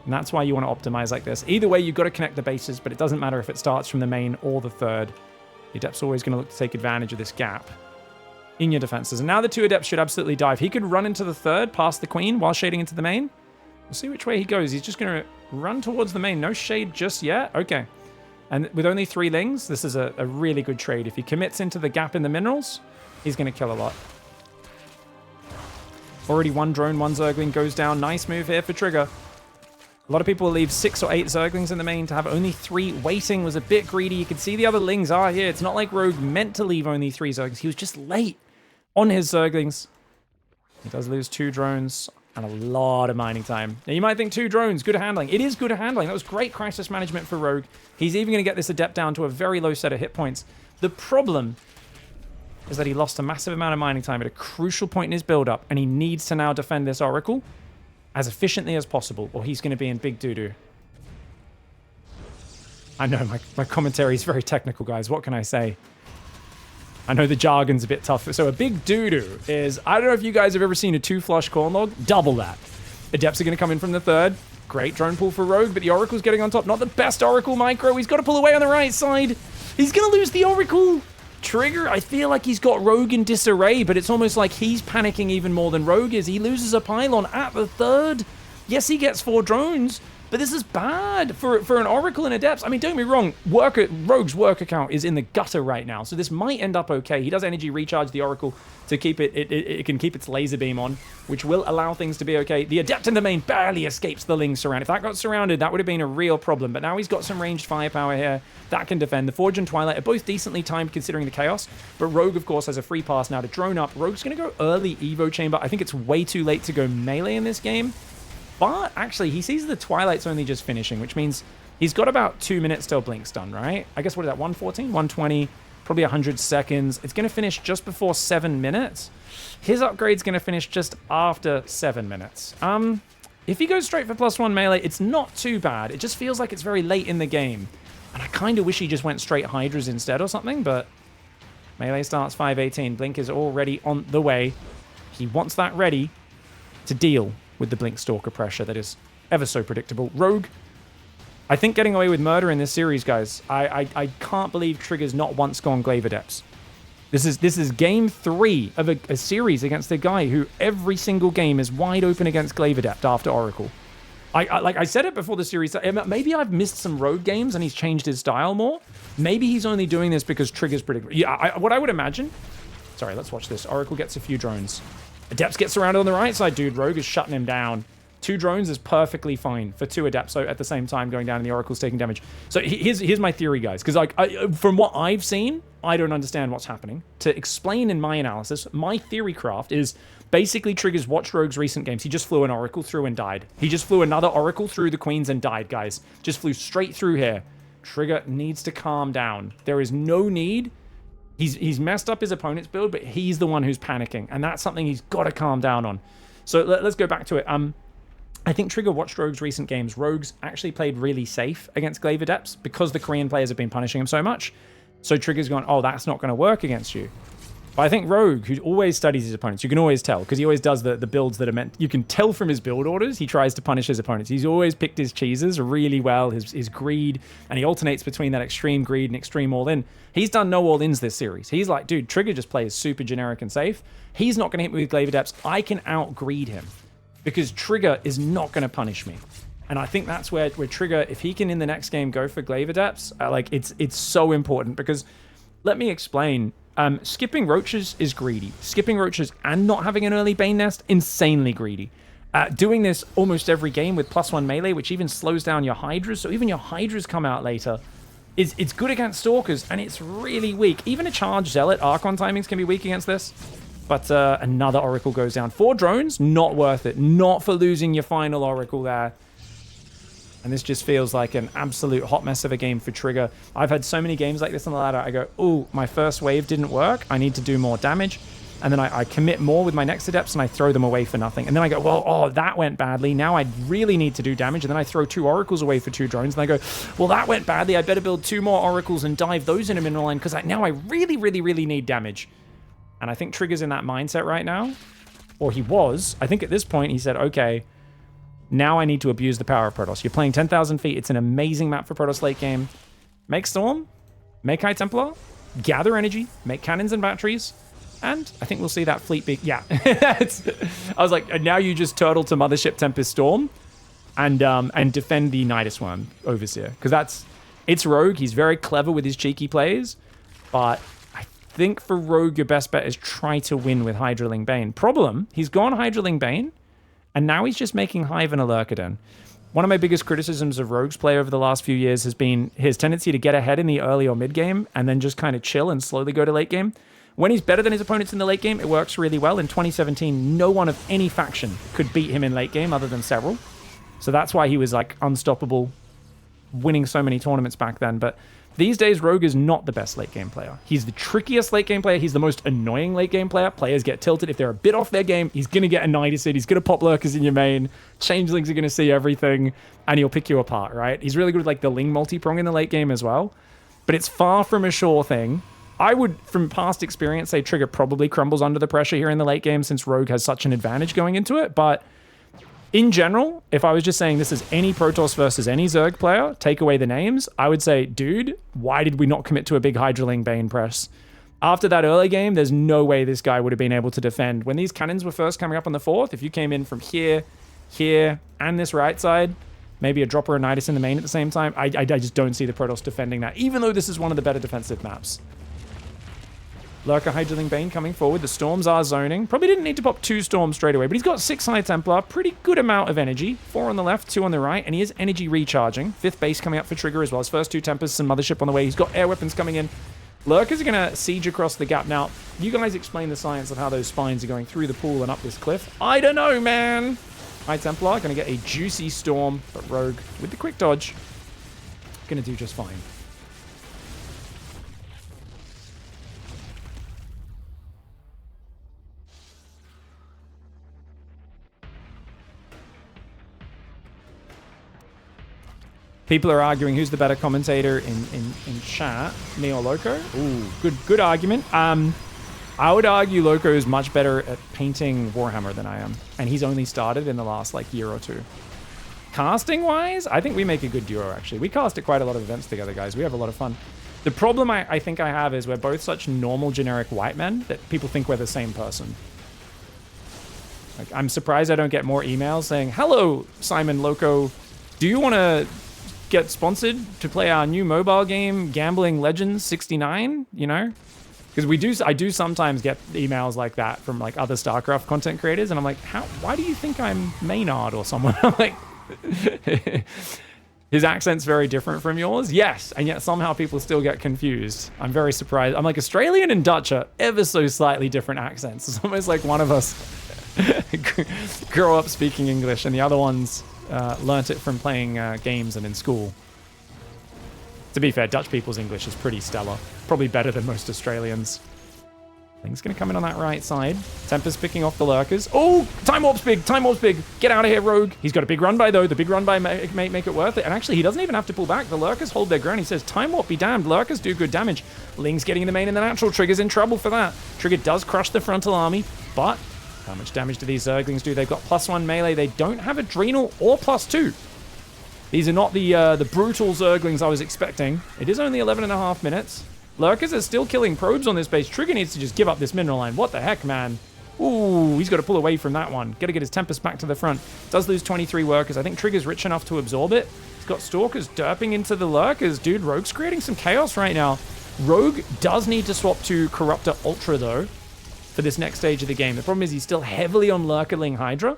And that's why you want to optimize like this. Either way, you've got to connect the bases, but it doesn't matter if it starts from the main or the 3rd. The adept's always going to look to take advantage of this gap in your defenses. And now the 2 adepts should absolutely dive. He could run into the 3rd past the queen while shading into the main. We'll see which way he goes. He's just going to run towards the main. No shade just yet. Okay. And with only 3 lings, this is a really good trade. If he commits into the gap in the minerals, he's going to kill a lot. Already 1 drone, 1 zergling goes down. Nice move here for Trigger. A lot of people leave 6 or 8 Zerglings in the main. To have only 3 waiting was a bit greedy. You can see the other Lings are here. It's not like Rogue meant to leave only 3 Zerglings. He was just late on his Zerglings. He does lose 2 drones and a lot of mining time. Now, you might think 2 drones, good handling. It is good handling. That was great crisis management for Rogue. He's even going to get this Adept down to a very low set of hit points. The problem is that he lost a massive amount of mining time at a crucial point in his build-up, and he needs to now defend this Oracle as efficiently as possible, or he's going to be in big doo-doo. I know, my commentary is very technical, guys. What can I say? I know the jargon's a bit tough. So a big doo-doo is, I don't know if you guys have ever seen a 2-flush corn log. Double that. Adepts are going to come in from the 3rd. Great drone pull for Rogue, but the Oracle's getting on top. Not the best Oracle micro. He's got to pull away on the right side. He's going to lose the Oracle. Trigger, I feel like he's got Rogue in disarray, but it's almost like he's panicking even more than Rogue is. He loses a pylon at the 3rd. Yes, he gets 4 drones, but this is bad for an Oracle and Adepts. I mean, don't get me wrong, Rogue's worker count is in the gutter right now, so this might end up okay. He does energy recharge the Oracle to keep it can keep its laser beam on, which will allow things to be okay. The Adept in the main barely escapes the Ling surround. If that got surrounded, that would have been a real problem, but now he's got some ranged firepower here that can defend. The Forge and Twilight are both decently timed considering the chaos, but Rogue, of course, has a free pass now to drone up. Rogue's going to go early Evo Chamber. I think it's way too late to go melee in this game, but actually, he sees the Twilight's only just finishing, which means he's got about 2 minutes till Blink's done, right? I guess, what is that, 114, 120, probably 100 seconds. It's going to finish just before 7 minutes. His upgrade's going to finish just after 7 minutes. If he goes straight for +1 melee, it's not too bad. It just feels like it's very late in the game. And I kind of wish he just went straight Hydras instead or something, but melee starts 5:18. Blink is already on the way. He wants that ready to deal with the Blink Stalker pressure that is ever so predictable. Rogue, I think, getting away with murder in this series, guys. I can't believe Trigger's not once gone Glaive Adepts. This is game 3 of a series against a guy who every single game is wide open against Glaive Adept after Oracle. Like I said it before the series, maybe I've missed some Rogue games and he's changed his style more. Maybe he's only doing this because Trigger's predictable. Yeah, what I would imagine... Sorry, let's watch this. Oracle gets a few drones. Adepts gets surrounded on the right side, dude. Rogue is shutting him down. 2 drones is perfectly fine for 2 Adepts at the same time going down and the Oracle's taking damage. So here's my theory, guys. Because from what I've seen, I don't understand what's happening. To explain in my analysis, my theory craft is basically Trigger's watched Rogue's recent games. He just flew an Oracle through and died. He just flew another Oracle through the Queens and died, guys. Just flew straight through here. Trigger needs to calm down. There is no need. He's messed up his opponent's build, but he's the one who's panicking. And that's something he's got to calm down on. So let's go back to it. I think Trigger watched Rogue's recent games. Rogue's actually played really safe against Glaive Adepts because the Korean players have been punishing him so much. So Trigger's gone, oh, that's not going to work against you. But I think Rogue, who always studies his opponents, you can always tell, because he always does the builds that are meant... You can tell from his build orders, he tries to punish his opponents. He's always picked his cheeses really well, his greed, and he alternates between that extreme greed and extreme all-in. He's done no all-ins this series. He's like, dude, Trigger just plays super generic and safe. He's not going to hit me with Glaive Adepts. I can out-greed him, because Trigger is not going to punish me. And I think that's where Trigger, if he can in the next game go for Glaive Adepts, it's so important, because let me explain... skipping roaches is greedy. Skipping roaches and not having an early Bane Nest, insanely greedy. Doing this almost every game with +1 melee, which even slows down your Hydras, so even your Hydras come out later, it's good against Stalkers, and it's really weak. Even a Charged Zealot, Archon timings can be weak against this. But another Oracle goes down. 4 drones, not worth it. Not for losing your final Oracle there. And this just feels like an absolute hot mess of a game for Trigger. I've had so many games like this on the ladder. I go, oh, my first wave didn't work. I need to do more damage. And then I commit more with my next Adepts and I throw them away for nothing. And then I go, well, oh, that went badly. Now I really need to do damage. And then I throw 2 Oracles away for 2 drones. And I go, well, that went badly. I better build 2 more Oracles and dive those in a mineral line because now I really, really, really need damage. And I think Trigger's in that mindset right now. Or he was. I think at this point he said, okay, now I need to abuse the power of Protoss. You're playing 10,000 feet. It's an amazing map for Protoss late game. Make Storm, make High Templar, gather energy, make cannons and batteries, and I think we'll see that fleet be... Yeah. I was like, now you just turtle to Mothership Tempest Storm and defend the Nidus Worm Overseer. Because it's Rogue. He's very clever with his cheeky plays, but I think for Rogue, your best bet is try to win with Hydraling Bane. Problem, he's gone Hydraling Bane, and now he's just making Hive and a Lurkadon. One of my biggest criticisms of Rogue's play over the last few years has been his tendency to get ahead in the early or mid game and then just kind of chill and slowly go to late game. When he's better than his opponents in the late game, it works really well. In 2017, no one of any faction could beat him in late game other than several. So that's why he was like unstoppable, winning so many tournaments back then. But these days, Rogue is not the best late game player. He's the trickiest late game player. He's the most annoying late game player. Players get tilted. If they're a bit off their game, he's going to get a Nidus in. He's going to pop lurkers in your main. Changelings are going to see everything, and he'll pick you apart, right? He's really good with like the Ling multi-prong in the late game as well. But it's far from a sure thing. I would, from past experience, say Trigger probably crumbles under the pressure here in the late game since Rogue has such an advantage going into it. But in general, if I was just saying this is any Protoss versus any Zerg player, take away the names, I would say, dude, why did we not commit to a big Hydraling Bane press? After that early game, there's no way this guy would have been able to defend. When these cannons were first coming up on the 4th, if you came in from here, here, and this right side, maybe a Dropper and Nidus in the main at the same time, I just don't see the Protoss defending that, even though this is one of the better defensive maps. Lurker Hydraling Bane coming forward. The Storms are zoning. Probably didn't need to pop 2 Storms straight away, but he's got 6 High Templar. Pretty good amount of energy. 4 on the left, 2 on the right, and he is energy recharging. 5th base coming up for Trigger as well. His first 2 Tempests and Mothership on the way. He's got air weapons coming in. Lurkers are going to siege across the gap. Now, you guys explain the science of how those spines are going through the pool and up this cliff. I don't know, man. High Templar going to get a juicy Storm, but Rogue, with the quick dodge, going to do just fine. People are arguing who's the better commentator in chat, me or Loco. Ooh, good argument. I would argue Loco is much better at painting Warhammer than I am, and he's only started in the last like year or two. Casting wise, I think we make a good duo actually. We cast at quite a lot of events together, guys. We have a lot of fun. The problem I think I have is we're both such normal generic white men that people think we're the same person. Like, I'm surprised I don't get more emails saying, "Hello, Simon Loco, do you want to get sponsored to play our new mobile game, Gambling Legends 69, you know?" Because I do sometimes get emails like that from like other StarCraft content creators, and I'm like, why do you think I'm Maynard or someone? I'm like, his accent's very different from yours. Yes, and yet somehow people still get confused. I'm very surprised. I'm like, Australian and Dutch are ever so slightly different accents. It's almost like one of us grow up speaking English and the other ones learnt it from playing games and in school. To be fair, Dutch people's English is pretty stellar. Probably better than most Australians. Thing's going to come in on that right side. Tempest picking off the Lurkers. Oh, Time Warp's big. Time Warp's big. Get out of here, Rogue. He's got a big run by, though. The big run by may make it worth it. And actually, he doesn't even have to pull back. The Lurkers hold their ground. He says, Time Warp be damned. Lurkers do good damage. Ling's getting in the main in the natural. Trigger's in trouble for that. Trigger does crush the frontal army, but how much damage do these Zerglings do? They've got +1 melee. They don't have Adrenal or +2. These are not the brutal Zerglings I was expecting. It is only 11.5 minutes. Lurkers are still killing probes on this base. Trigger needs to just give up this mineral line. What the heck, man? Ooh, he's got to pull away from that one. Got to get his Tempest back to the front. Does lose 23 workers. I think Trigger's rich enough to absorb it. He's got Stalkers derping into the Lurkers. Dude, Rogue's creating some chaos right now. Rogue does need to swap to Corruptor Ultra, though, for this next stage of the game. The problem is he's still heavily on Lurkerling Hydra.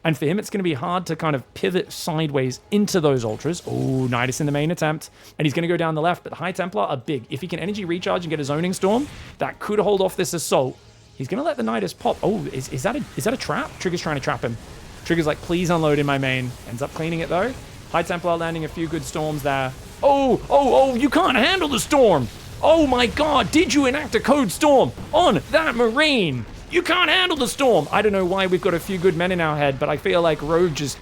And for him, it's going to be hard to kind of pivot sideways into those Ultras. Oh, Nidus in the main attempt. And he's going to go down the left, but the High Templar are big. If he can energy recharge and get a Zoning Storm, that could hold off this assault. He's going to let the Nidus pop. Oh, is that a trap? Trigger's trying to trap him. Trigger's like, please unload in my main. Ends up cleaning it, though. High Templar landing a few good storms there. Oh, you can't handle the storm. Oh, my God. Did you enact a code storm on that Marine? You can't handle the storm. I don't know why we've got a few good men in our head, but I feel like Rogue just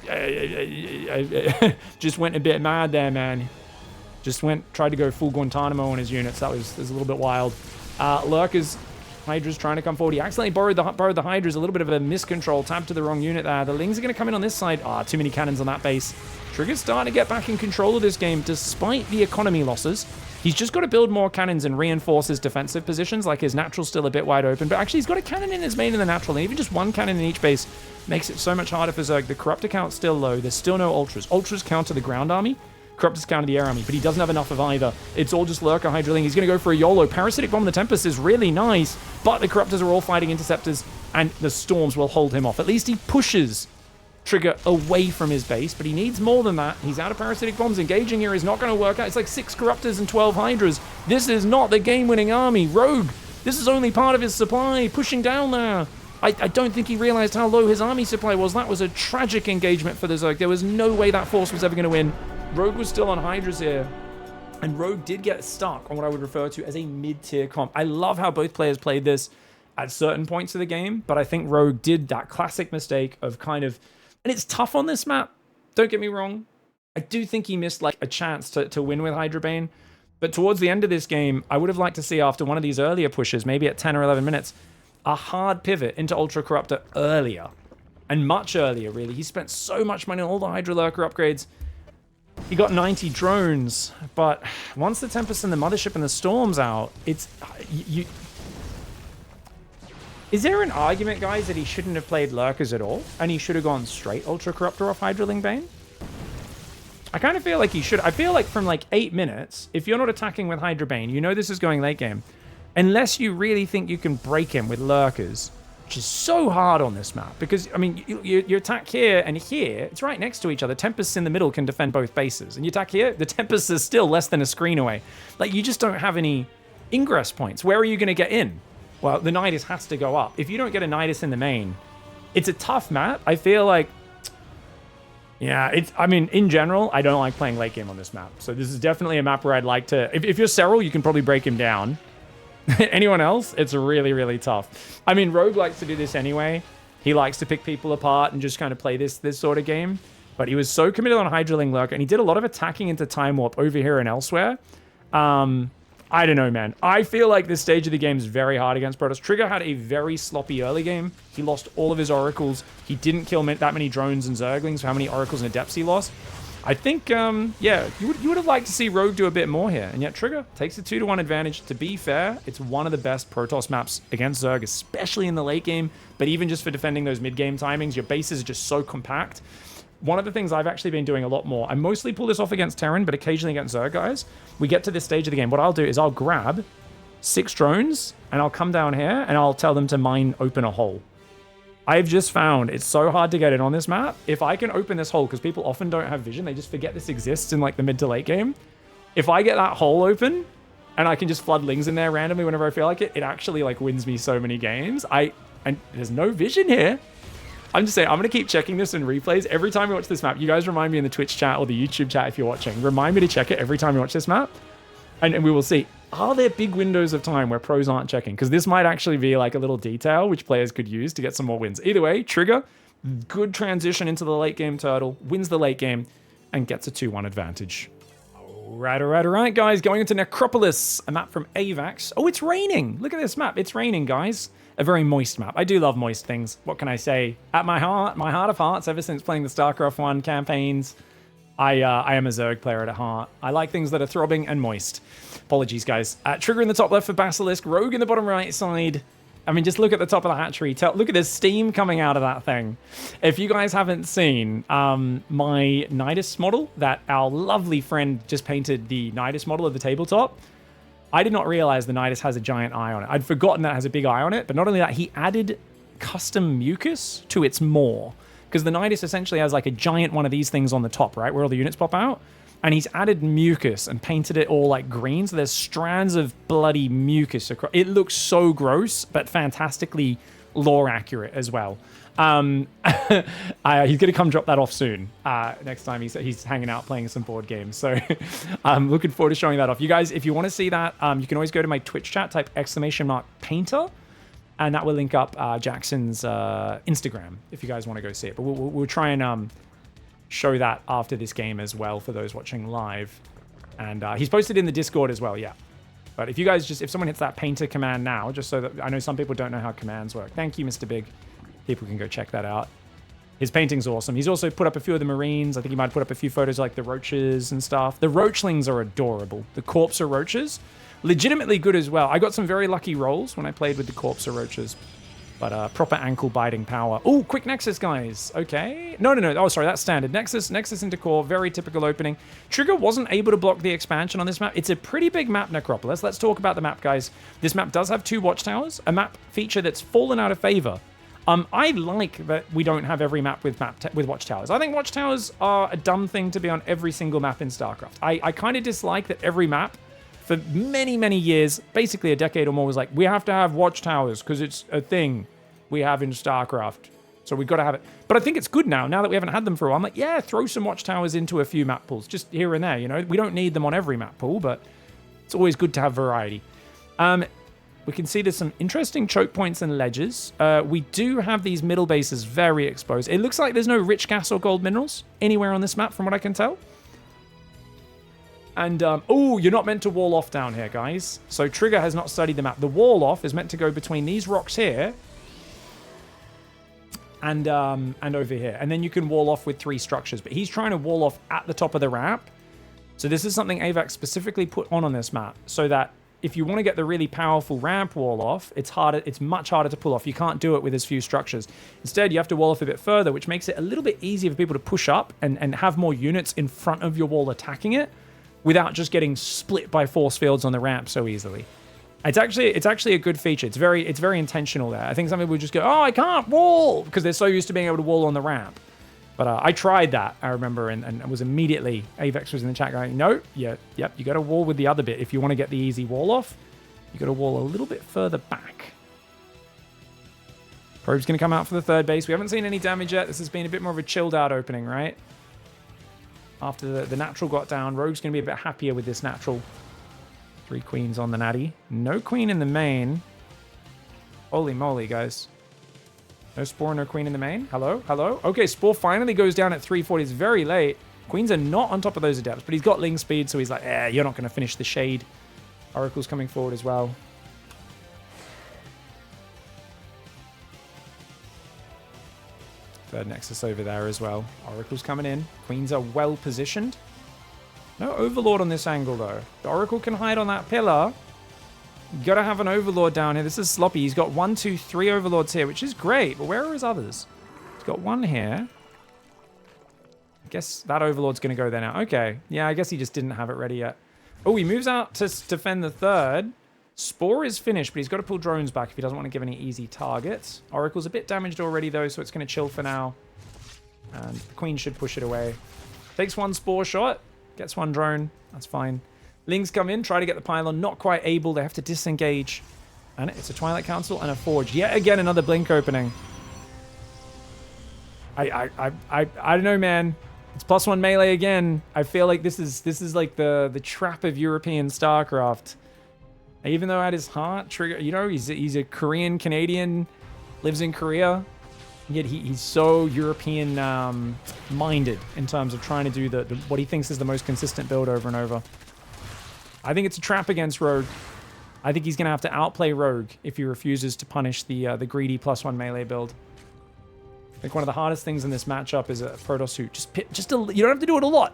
went a bit mad there, man. Tried to go full Guantanamo on his units. That was a little bit wild. Lurkers, Hydra's trying to come forward. He accidentally borrowed the Hydra's. A little bit of a miscontrol. Tapped to the wrong unit there. The Lings are going to come in on this side. Too many cannons on that base. Trigger's starting to get back in control of this game despite the economy losses. He's just got to build more cannons and reinforce his defensive positions, like his natural's still a bit wide open. But actually, he's got a cannon in his main in the natural, and even just one cannon in each base makes it so much harder for Zerg. The Corruptor count's still low. There's still no Ultras. Ultras counter the ground army. Corruptors counter the air army, but he doesn't have enough of either. It's all just Lurker Hydraling. He's going to go for a YOLO. Parasitic Bomb on the Tempest is really nice, but the Corruptors are all fighting Interceptors, and the Storms will hold him off. At least he pushes Trigger away from his base, but he needs more than that. He's out of parasitic bombs. Engaging here is not going to work out. It's like 6 Corruptors and 12 Hydras. This is not the game-winning army. Rogue, this is only part of his supply. Pushing down there. I don't think he realized how low his army supply was. That was a tragic engagement for the Zerg. There was no way that force was ever going to win. Rogue was still on Hydras here. And Rogue did get stuck on what I would refer to as a mid-tier comp. I love how both players played this at certain points of the game, but I think Rogue did that classic mistake of kind of... And it's tough on this map, don't get me wrong. I do think he missed like a chance to win with Hydrabane. But towards the end of this game, I would have liked to see after one of these earlier pushes, maybe at 10 or 11 minutes, a hard pivot into Ultra Corruptor earlier. And much earlier, really. He spent so much money on all the Hydra Lurker upgrades. He got 90 drones, but once the Tempest and the Mothership and the Storm's out, it's... Is there an argument, guys, that he shouldn't have played Lurkers at all? And he should have gone straight Ultra Corruptor off Hydraling Bane? I kind of feel like he should. I feel like from like 8 minutes, if you're not attacking with Hydra Bane, you know this is going late game. Unless you really think you can break him with Lurkers, which is so hard on this map. Because, I mean, you attack here and here, it's right next to each other. Tempests in the middle can defend both bases. And you attack here, the Tempests is still less than a screen away. Like, you just don't have any ingress points. Where are you going to get in? Well, the Nidus has to go up. If you don't get a Nidus in the main, it's a tough map. I feel like, yeah, I mean, in general, I don't like playing late game on this map. So this is definitely a map where I'd like to, if you're Serral, you can probably break him down. Anyone else, it's really, really tough. I mean, Rogue likes to do this anyway. He likes to pick people apart and just kind of play this sort of game. But he was so committed on Hydraling Lurker, and he did a lot of attacking into Time Warp over here and elsewhere. I don't know, man. I feel like this stage of the game is very hard against Protoss. Trigger had a very sloppy early game. He lost all of his Oracles. He didn't kill that many drones and Zerglings for how many Oracles and Adepts he lost. I think, yeah, you would have liked to see Rogue do a bit more here. And yet Trigger takes a 2-to-1 advantage. To be fair, it's one of the best Protoss maps against Zerg, especially in the late game. But even just for defending those mid-game timings, your bases are just so compact. One of the things I've actually been doing a lot more, I mostly pull this off against Terran, but occasionally against Zerg guys. We get to this stage of the game. What I'll do is I'll grab 6 drones, and I'll come down here, and I'll tell them to mine open a hole. I've just found it's so hard to get in on this map. If I can open this hole, because people often don't have vision, they just forget this exists in like the mid to late game. If I get that hole open, and I can just flood Lings in there randomly whenever I feel like it, it actually like wins me so many games. And there's no vision here. I'm just saying, I'm going to keep checking this in replays. Every time we watch this map, you guys remind me in the Twitch chat or the YouTube chat if you're watching. Remind me to check it every time we watch this map. And we will see, are there big windows of time where pros aren't checking? Because this might actually be like a little detail which players could use to get some more wins. Either way, Trigger, good transition into the late game turtle, wins the late game, and gets a 2-1 advantage. All right, guys. Going into Necropolis, a map from AVAX. Oh, it's raining. Look at this map. It's raining, guys. A very moist map. I do love moist things. What can I say? At my heart of hearts, ever since playing the StarCraft 1 campaigns, I am a Zerg player at heart. I like things that are throbbing and moist. Apologies, guys. Trigger in the top left for Basilisk. Rogue in the bottom right side. I mean, just look at the top of the hatchery. Look at the steam coming out of that thing. If you guys haven't seen my Nidus model, that our lovely friend just painted the Nidus model of the tabletop, I did not realize the Nidus has a giant eye on it. I'd forgotten that it has a big eye on it, but not only that, he added custom mucus to its maw. Because the Nidus essentially has like a giant one of these things on the top, right? Where all the units pop out. And he's added mucus and painted it all like green. So there's strands of bloody mucus across. It looks so gross, but fantastically lore accurate as well. He's going to come drop that off soon. Next time he's hanging out playing some board games. So I'm looking forward to showing that off. You guys, if you want to see that, you can always go to my Twitch chat, type !painter, and that will link up Jackson's Instagram if you guys want to go see it. But we'll try and show that after this game as well for those watching live. And he's posted in the Discord as well, yeah. But if you guys if someone hits that painter command now, just so that I know some people don't know how commands work. Thank you, Mr. Big. People can go check that out. His painting's awesome. He's also put up a few of the Marines. I think he might put up a few photos of, like the roaches and stuff. The roachlings are adorable. The corpse of roaches, legitimately good as well. I got some very lucky rolls when I played with the corpse of roaches. But proper ankle biting power. Oh, quick Nexus, guys. Okay. No. Oh, sorry, that's standard. Nexus into core. Very typical opening. Trigger wasn't able to block the expansion on this map. It's a pretty big map, Necropolis. Let's talk about the map, guys. This map does have 2 watchtowers. A map feature that's fallen out of favor. I like that we don't have every map with watchtowers. I think watchtowers are a dumb thing to be on every single map in StarCraft. I kind of dislike that every map for many, many years, basically a decade or more, was like, we have to have watchtowers because it's a thing we have in StarCraft. So we've got to have it. But I think it's good now that we haven't had them for a while. I'm like, yeah, throw some watchtowers into a few map pools, just here and there, you know? We don't need them on every map pool, but it's always good to have variety. We can see there's some interesting choke points and ledges. We do have these middle bases very exposed. It looks like there's no rich gas or gold minerals anywhere on this map, from what I can tell. And, oh, you're not meant to wall off down here, guys. So Trigger has not studied the map. The wall off is meant to go between these rocks here and over here. And then you can wall off with 3 structures. But he's trying to wall off at the top of the ramp. So this is something AVAX specifically put on this map, so that if you want to get the really powerful ramp wall off, it's harder. It's much harder to pull off. You can't do it with as few structures. Instead, you have to wall off a bit further, which makes it a little bit easier for people to push up and have more units in front of your wall attacking it, without just getting split by force fields on the ramp so easily. It's actually a good feature. It's very intentional there. I think some people would just go, oh, I can't wall, because they're so used to being able to wall on the ramp. But I tried that, I remember, and was immediately, Avex was in the chat going, no, yep, you got to wall with the other bit. If you want to get the easy wall off, you got to wall a little bit further back. Probe's going to come out for the third base. We haven't seen any damage yet. This has been a bit more of a chilled out opening, right? After the natural got down, Rogue's going to be a bit happier with this natural. 3 queens on the natty. No queen in the main. Holy moly, guys. No Spore, no queen in the main. Hello? Hello? Okay, Spore finally goes down at 340. It's very late. Queens are not on top of those adepts, but he's got Ling speed, so he's like, you're not going to finish the shade. Oracle's coming forward as well. Third Nexus over there as well. Oracle's coming in. Queens are well positioned. No Overlord on this angle, though. The Oracle can hide on that pillar. You gotta have an Overlord down here. This is sloppy. He's got 1, 2, 3 Overlords here, which is great. But where are his others? He's got 1 here. I guess that Overlord's gonna go there now. Okay. Yeah, I guess he just didn't have it ready yet. Oh, he moves out to defend the third. Spore is finished, but he's got to pull drones back if he doesn't want to give any easy targets. Oracle's a bit damaged already, though, so it's going to chill for now. And the Queen should push it away. Takes 1 Spore shot. Gets 1 drone. That's fine. Lings come in, try to get the pylon. Not quite able. They have to disengage. And it's a Twilight Council and a Forge. Yet again, another Blink opening. I don't know, man. It's +1 melee again. I feel like this is like the trap of European StarCraft. Even though at his heart, Trigger, you know, he's a Korean Canadian, lives in Korea. Yet he's so European minded in terms of trying to do the what he thinks is the most consistent build over and over. I think it's a trap against Rogue. I think he's going to have to outplay Rogue if he refuses to punish the greedy +1 melee build. I think one of the hardest things in this matchup is a Protoss who you don't have to do it a lot.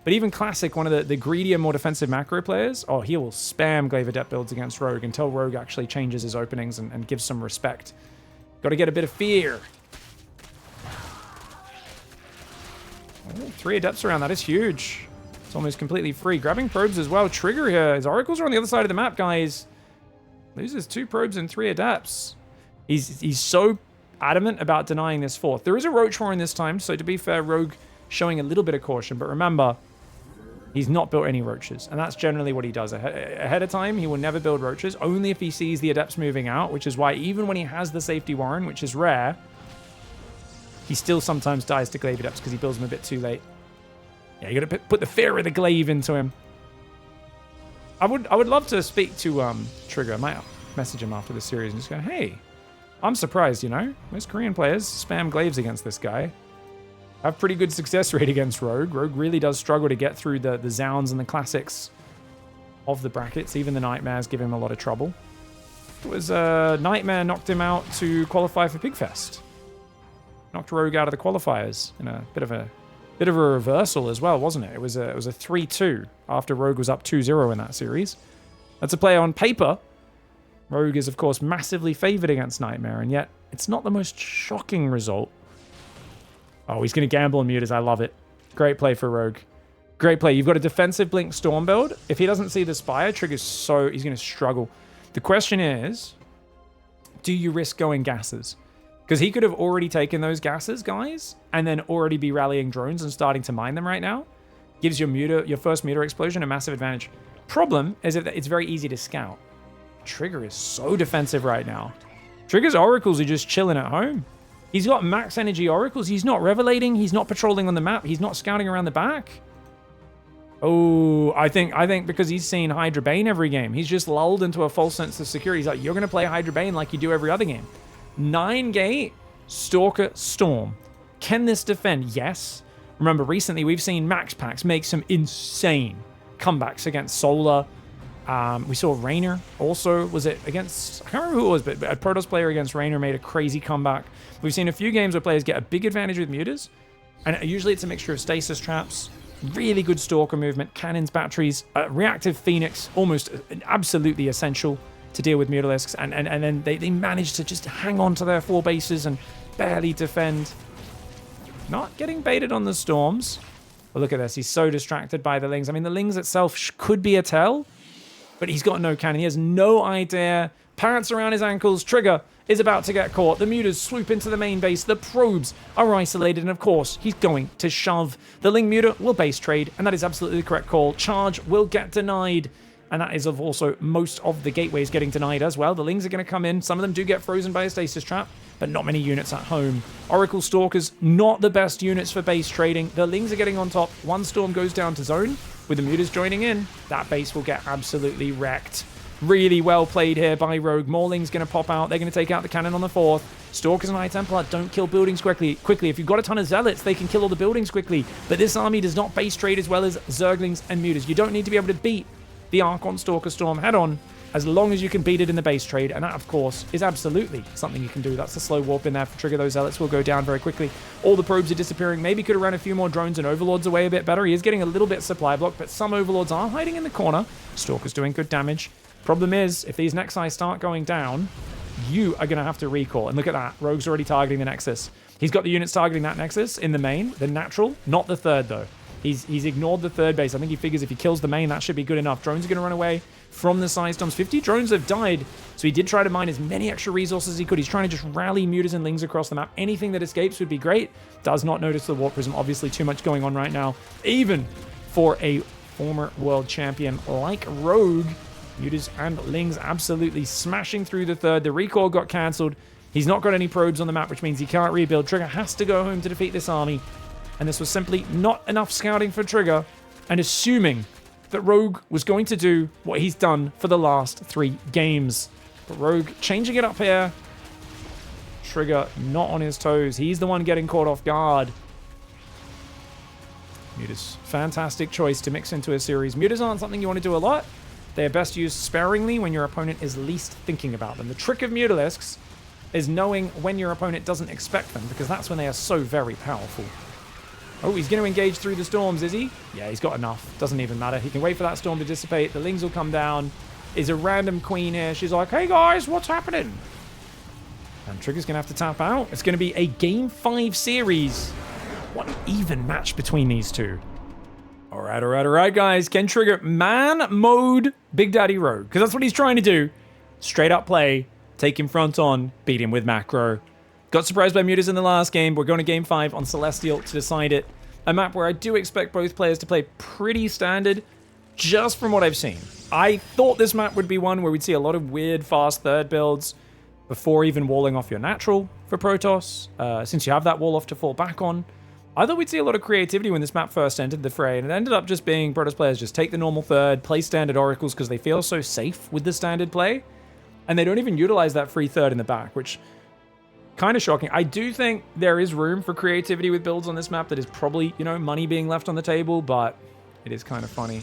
But even Classic, one of the greedier, more defensive macro players, he will spam Glaive Adept builds against Rogue until Rogue actually changes his openings and gives some respect. Got to get a bit of fear. 3 Adepts around, that is huge. It's almost completely free. Grabbing probes as well. Trigger here. His Oracles are on the other side of the map, guys. Loses 2 probes and 3 Adepts. He's so adamant about denying this 4th. There is a Roach Warren this time, so to be fair, Rogue showing a little bit of caution. But remember, he's not built any Roaches, and that's generally what he does. Ahead of time, he will never build Roaches, only if he sees the Adepts moving out, which is why even when he has the Safety Warren, which is rare, he still sometimes dies to Glaive Adepts because he builds them a bit too late. Yeah, you got to put the fear of the Glaive into him. I would love to speak to Trigger. I might message him after the series and just go, hey, I'm surprised, you know? Most Korean players spam Glaives against this guy. Have pretty good success rate against Rogue. Rogue really does struggle to get through the Zounds and the Classics of the brackets. Even the Nightmares give him a lot of trouble. It was Nightmare knocked him out to qualify for Pigfest. Knocked Rogue out of the qualifiers in a bit of a reversal as well, wasn't it? It was a 3-2 after Rogue was up 2-0 in that series. That's a play on paper. Rogue is, of course, massively favored against Nightmare, and yet it's not the most shocking result. Oh, he's going to gamble on mutas. I love it. Great play for Rogue. Great play. You've got a defensive Blink Storm build. If he doesn't see the Spire, Trigger's he's going to struggle. The question is, do you risk going gases? Because he could have already taken those gases, guys, and then already be rallying drones and starting to mine them right now. Gives your first meter explosion a massive advantage. Problem is that it's very easy to scout. Trigger is so defensive right now. Trigger's oracles are just chilling at home. He's got max energy oracles. He's not revelating. He's not patrolling on the map. He's not scouting around the back. Oh, I think because he's seen Hydra Bane every game, he's just lulled into a false sense of security. He's like, you're going to play Hydra Bane like you do every other game. 9-gate Stalker Storm. Can this defend? Yes. Remember, recently we've seen Max Packs make some insane comebacks against Solar. We saw Raynor also. Was it against... I can't remember who it was, but a Protoss player against Raynor made a crazy comeback. We've seen a few games where players get a big advantage with mutas, and usually it's a mixture of stasis traps, really good Stalker movement, cannons, batteries, reactive Phoenix, almost absolutely essential to deal with Mutalisks, and then they manage to just hang on to their 4 bases and barely defend. Not getting baited on the Storms. But look at this, he's so distracted by the Lings. I mean, the Lings itself could be a tell, but he's got no cannon. He has no idea. Parrots around his ankles. Trigger is about to get caught. The mutas swoop into the main base. The probes are isolated, and of course, he's going to shove. The Ling muta will base trade, and that is absolutely the correct call. Charge will get denied. And that is also most of the gateways getting denied as well. The Lings are going to come in. Some of them do get frozen by a stasis trap, but not many units at home. Oracle Stalkers, not the best units for base trading. The Lings are getting on top. One Storm goes down to zone. With the mutas joining in, that base will get absolutely wrecked. Really well played here by Rogue. More Lings going to pop out. They're going to take out the cannon on the 4th. Stalkers and High Templar don't kill buildings quickly. If you've got a ton of Zealots, they can kill all the buildings quickly. But this army does not base trade as well as Zerglings and mutas. You don't need to be able to beat the Archon Stalker Storm head-on, as long as you can beat it in the base trade, and that, of course, is absolutely something you can do. That's a slow warp in there for Trigger. Those Zealots will go down very quickly. All the probes are disappearing. Maybe could have ran a few more drones and Overlords away a bit better. He is getting a little bit supply block, but some Overlords are hiding in the corner. Stalker's doing good damage. Problem is, if these Nexi start going down, you are going to have to recall. And look at that. Rogue's already targeting the Nexus. He's got the units targeting that Nexus in the main, the natural, not the 3rd, though. He's ignored the 3rd base. I think he figures if he kills the main, that should be good enough. Drones are going to run away from the Psystorms. 50 drones have died, so he did try to mine as many extra resources as he could. He's trying to just rally mutas and Lings across the map. Anything that escapes would be great. Does not notice the Warp Prism. Obviously, too much going on right now, even for a former world champion like Rogue. Mutas and Lings absolutely smashing through the 3rd. The recall got cancelled. He's not got any probes on the map, which means he can't rebuild. Trigger has to go home to defeat this army. And this was simply not enough scouting for Trigger, and assuming that Rogue was going to do what he's done for the last 3 games. But Rogue changing it up here. Trigger not on his toes. He's the one getting caught off guard. Mutas, fantastic choice to mix into a series. Mutas aren't something you want to do a lot. They are best used sparingly when your opponent is least thinking about them. The trick of Mutalisks is knowing when your opponent doesn't expect them, because that's when they are so very powerful. Oh, he's going to engage through the storms, is he? Yeah, he's got enough. Doesn't even matter. He can wait for that storm to dissipate. The Lings will come down. Is a random queen here. She's like, hey guys, what's happening? And Trigger's going to have to tap out. It's going to be a Game 5 series. What an even match between these two. All right, guys. Can Trigger man mode Big Daddy Rogue? Because that's what he's trying to do. Straight up play. Take him front on. Beat him with macro. Got surprised by mutas in the last game. We're going to Game 5 on Celestial to decide it. A map where I do expect both players to play pretty standard, just from what I've seen. I thought this map would be one where we'd see a lot of weird, fast 3rd builds before even walling off your natural for Protoss, since you have that wall off to fall back on. I thought we'd see a lot of creativity when this map first entered the fray, and it ended up just being Protoss players just take the normal 3rd, play standard oracles because they feel so safe with the standard play, and they don't even utilize that free 3rd in the back, which... kind of shocking. I do think there is room for creativity with builds on this map that is probably, you know, money being left on the table, but it is kind of funny.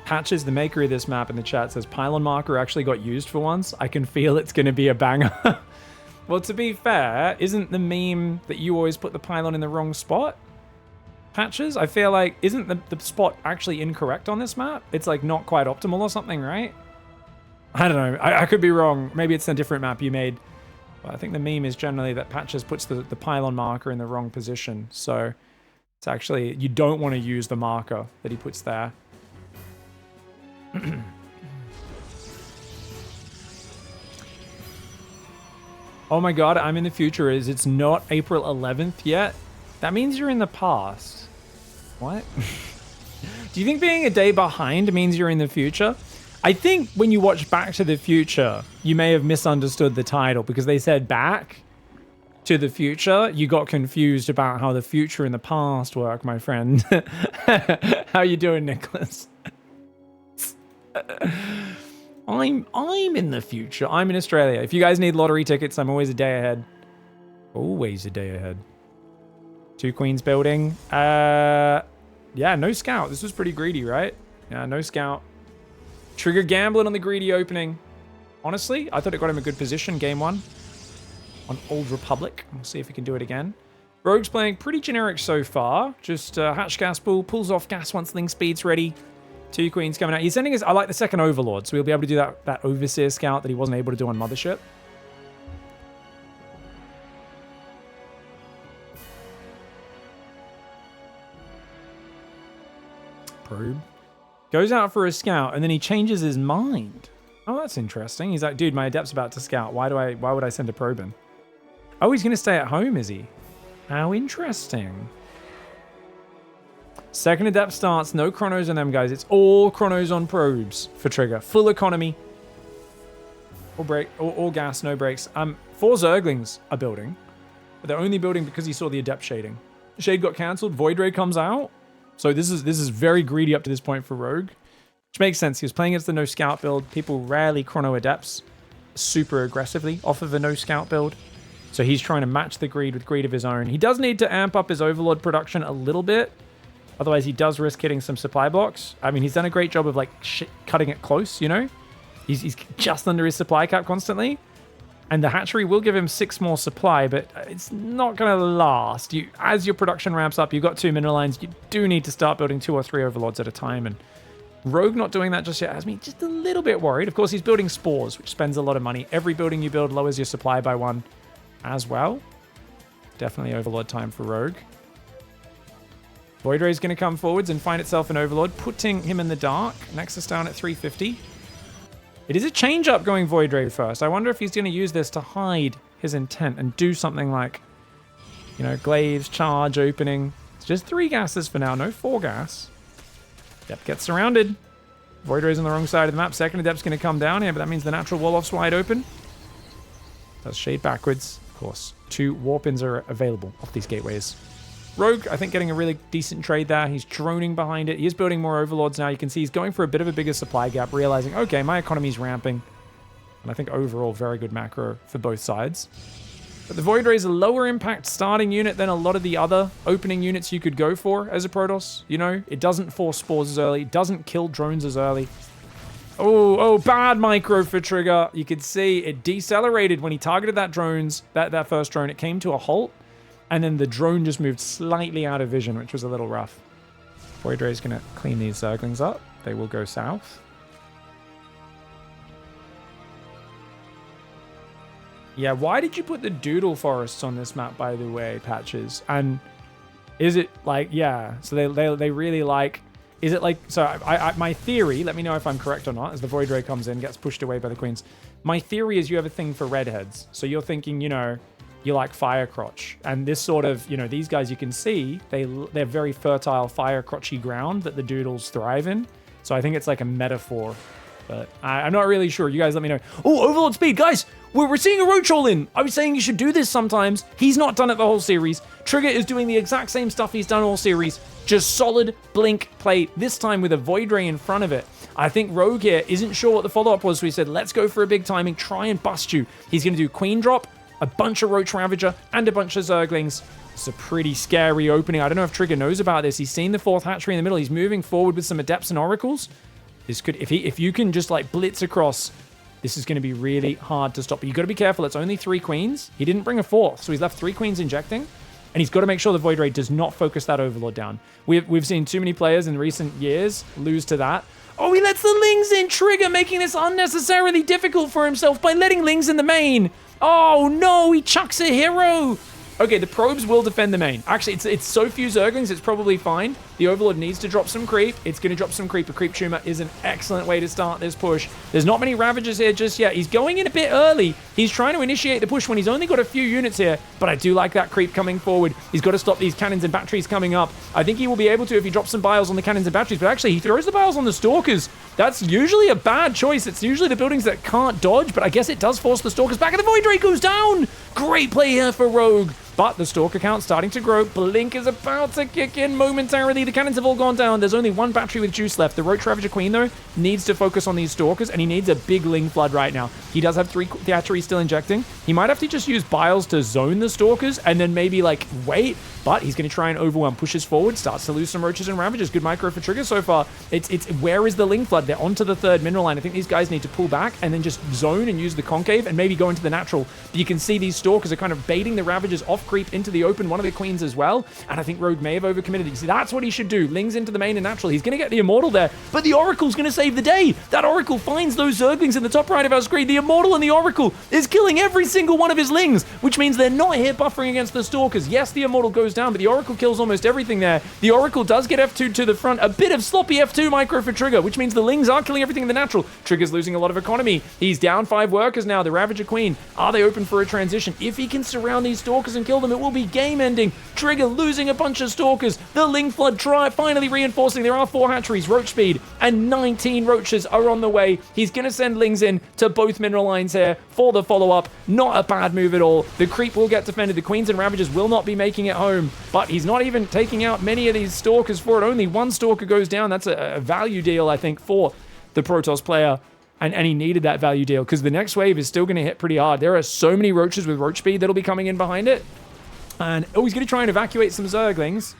Patches, the maker of this map in the chat, says pylon marker actually got used for once. I can feel it's going to be a banger. Well, to be fair, isn't the meme that you always put the pylon in the wrong spot? Patches, I feel like, isn't the spot actually incorrect on this map? It's like not quite optimal or something, right? I don't know. I could be wrong. Maybe it's a different map you made. But I think the meme is generally that Patches puts the pylon marker in the wrong position. So it's actually, you don't want to use the marker that he puts there. Oh my god, I'm in the future. It's not April 11th yet? That means you're in the past. What? Do you think being a day behind means you're in the future? I think when you watch Back to the Future, you may have misunderstood the title because they said back to the future. You got confused about how the future and the past work, my friend. How you doing, Nicholas? I'm in the future. I'm in Australia. If you guys need lottery tickets, I'm always a day ahead. Always a day ahead. 2 queens building. Yeah, no scout. This was pretty greedy, right? Yeah, no scout. Trigger gambling on the greedy opening. Honestly, I thought it got him a good position game 1 on Old Republic. We'll see if he can do it again. Rogue's playing pretty generic so far. Just hatch gas pool, pulls off gas once Link speed's ready. 2 queens coming out. He's sending us, I like the second Overlord, so we'll be able to do that Overseer scout that he wasn't able to do on Mothership. Probe. Goes out for a scout, and then he changes his mind. Oh, that's interesting. He's like, dude, my Adept's about to scout. Why would I send a probe in? Oh, he's going to stay at home, is he? How interesting. Second Adept starts. No chronos on them, guys. It's all chronos on probes for Trigger. Full economy. All gas, no brakes. 4 Zerglings are building, but they're only building because he saw the Adept shading. Shade got cancelled. Void Ray comes out. So this is very greedy up to this point for Rogue, which makes sense. He was playing against the no scout build. People rarely chrono Adepts super aggressively off of a no scout build. So he's trying to match the greed with greed of his own. He does need to amp up his Overlord production a little bit. Otherwise, he does risk hitting some supply blocks. I mean, he's done a great job of like cutting it close, you know? He's just under his supply cap constantly. And the hatchery will give him 6 more supply, but it's not going to last. As your production ramps up, you've got 2 mineral lines. You do need to start building 2 or 3 Overlords at a time. And Rogue not doing that just yet has me just a little bit worried. Of course, he's building spores, which spends a lot of money. Every building you build lowers your supply by 1 as well. Definitely Overlord time for Rogue. Void Ray is going to come forwards and find itself an Overlord, putting him in the dark. Nexus down at 350. It is a change-up going Void Ray first. I wonder if he's going to use this to hide his intent and do something like, you know, glaives, charge, opening. It's just 3 gases for now, no 4 gas. Adept gets surrounded. Void Ray's on the wrong side of the map. Second Adept's going to come down here, but that means the natural wall-off's wide open. Does shade backwards, of course. 2 warp-ins are available off these gateways. Rogue, I think, getting a really decent trade there. He's droning behind it. He is building more Overlords now. You can see he's going for a bit of a bigger supply gap, realizing, okay, my economy's ramping. And I think overall, very good macro for both sides. But the Void Ray is a lower impact starting unit than a lot of the other opening units you could go for as a Protoss. You know, it doesn't force spores as early. It doesn't kill drones as early. Oh, bad micro for Trigger. You could see it decelerated when he targeted that first drone. It came to a halt. And then the drone just moved slightly out of vision, which was a little rough. Void Ray is going to clean these Zerglings up. They will go south. Yeah, why did you put the doodle forests on this map, by the way, Patches? And is it like, yeah, so they really like, is it like, so my theory, let me know if I'm correct or not, as the Void Ray comes in, gets pushed away by the queens. My theory is you have a thing for redheads. So you're thinking, you know, you like fire crotch, and this sort of, you know, these guys you can see they're very fertile fire crotchy ground that the doodles thrive in. So I think it's like a metaphor, but I'm not really sure. You guys let me know. Oh, Overlord speed, guys, we're seeing a roach all in. I was saying you should do this sometimes. He's not done it the whole series. Trigger is doing the exact same stuff he's done all series, just solid blink play, this time with a Void Ray in front of it. I think Rogue here isn't sure what the follow-up was, so he said, let's go for a big timing, try and bust you. He's going to do Queen Drop, a bunch of Roach Ravager, and a bunch of Zerglings. It's a pretty scary opening. I don't know if Trigger knows about this. He's seen the 4th hatchery in the middle. He's moving forward with some Adepts and Oracles. This could, if you can just like blitz across, this is going to be really hard to stop. But you got to be careful. It's only 3 queens. He didn't bring a 4th, so he's left 3 queens injecting. And he's got to make sure the Void Ray does not focus that Overlord down. We've seen too many players in recent years lose to that. Oh, he lets the Lings in. Trigger making this unnecessarily difficult for himself by letting Lings in the main. Oh no, he chucks a hero. Okay, the probes will defend the main. Actually, it's so few Zerglings, it's probably fine. The Overlord needs to drop some creep. It's going to drop some creep. A creep tumor is an excellent way to start this push. There's not many Ravagers here just yet. He's going in a bit early. He's trying to initiate the push when he's only got a few units here, but I do like that creep coming forward. He's got to stop these cannons and batteries coming up. I think he will be able to if he drops some biles on the cannons and batteries, but actually he throws the biles on the stalkers. That's usually a bad choice. It's usually the buildings that can't dodge, but I guess it does force the stalkers back, and the Void Ray goes down! Great play here for Rogue. But the Stalker count starting to grow. Blink is about to kick in momentarily. The cannons have all gone down. There's only one battery with juice left. The Roach Ravager Queen, though, needs to focus on these Stalkers, and he needs a big Ling Flood right now. He does have 3 Theatteries still injecting. He might have to just use Biles to zone the Stalkers, and then maybe, like, wait. But he's going to try and overwhelm. Pushes forward, starts to lose some Roaches and Ravagers. Good micro for Trigger so far. It's where is the Ling Flood? They're onto the 3rd mineral line. I think these guys need to pull back and then just zone and use the Concave and maybe go into the natural. But you can see these Stalkers are kind of baiting the Ravagers off creep into the open. One of the Queens as well. And I think Rogue may have overcommitted. You see, that's what he should do. Lings into the main and natural. He's going to get the Immortal there, but the Oracle's going to save the day. That Oracle finds those Zerglings in the top right of our screen. The Immortal and the Oracle is killing every single one of his Lings, which means they're not here buffering against the Stalkers. Yes, the Immortal goes down, but the Oracle kills almost everything there. The Oracle does get F2 to the front. A bit of sloppy F2 micro for Trigger, which means the Lings are killing everything in the natural. Trigger's losing a lot of economy. He's down 5 workers now. The Ravager Queen, are they open for a transition? If he can surround these Stalkers and kill them, it will be game ending. Trigger losing a bunch of Stalkers. The Ling Flood finally reinforcing. There are 4 hatcheries, Roach speed, and 19 Roaches are on the way. He's going to send Lings in to both mineral lines here for the follow-up. Not a bad move at all. The creep will get defended. The Queens and Ravagers will not be making it home, but he's not even taking out many of these Stalkers for it. Only 1 Stalker goes down. That's a value deal, I think, for the Protoss player. And he needed that value deal because the next wave is still going to hit pretty hard. There are so many Roaches with Roach speed that'll be coming in behind it. And he's going to try and evacuate some Zerglings.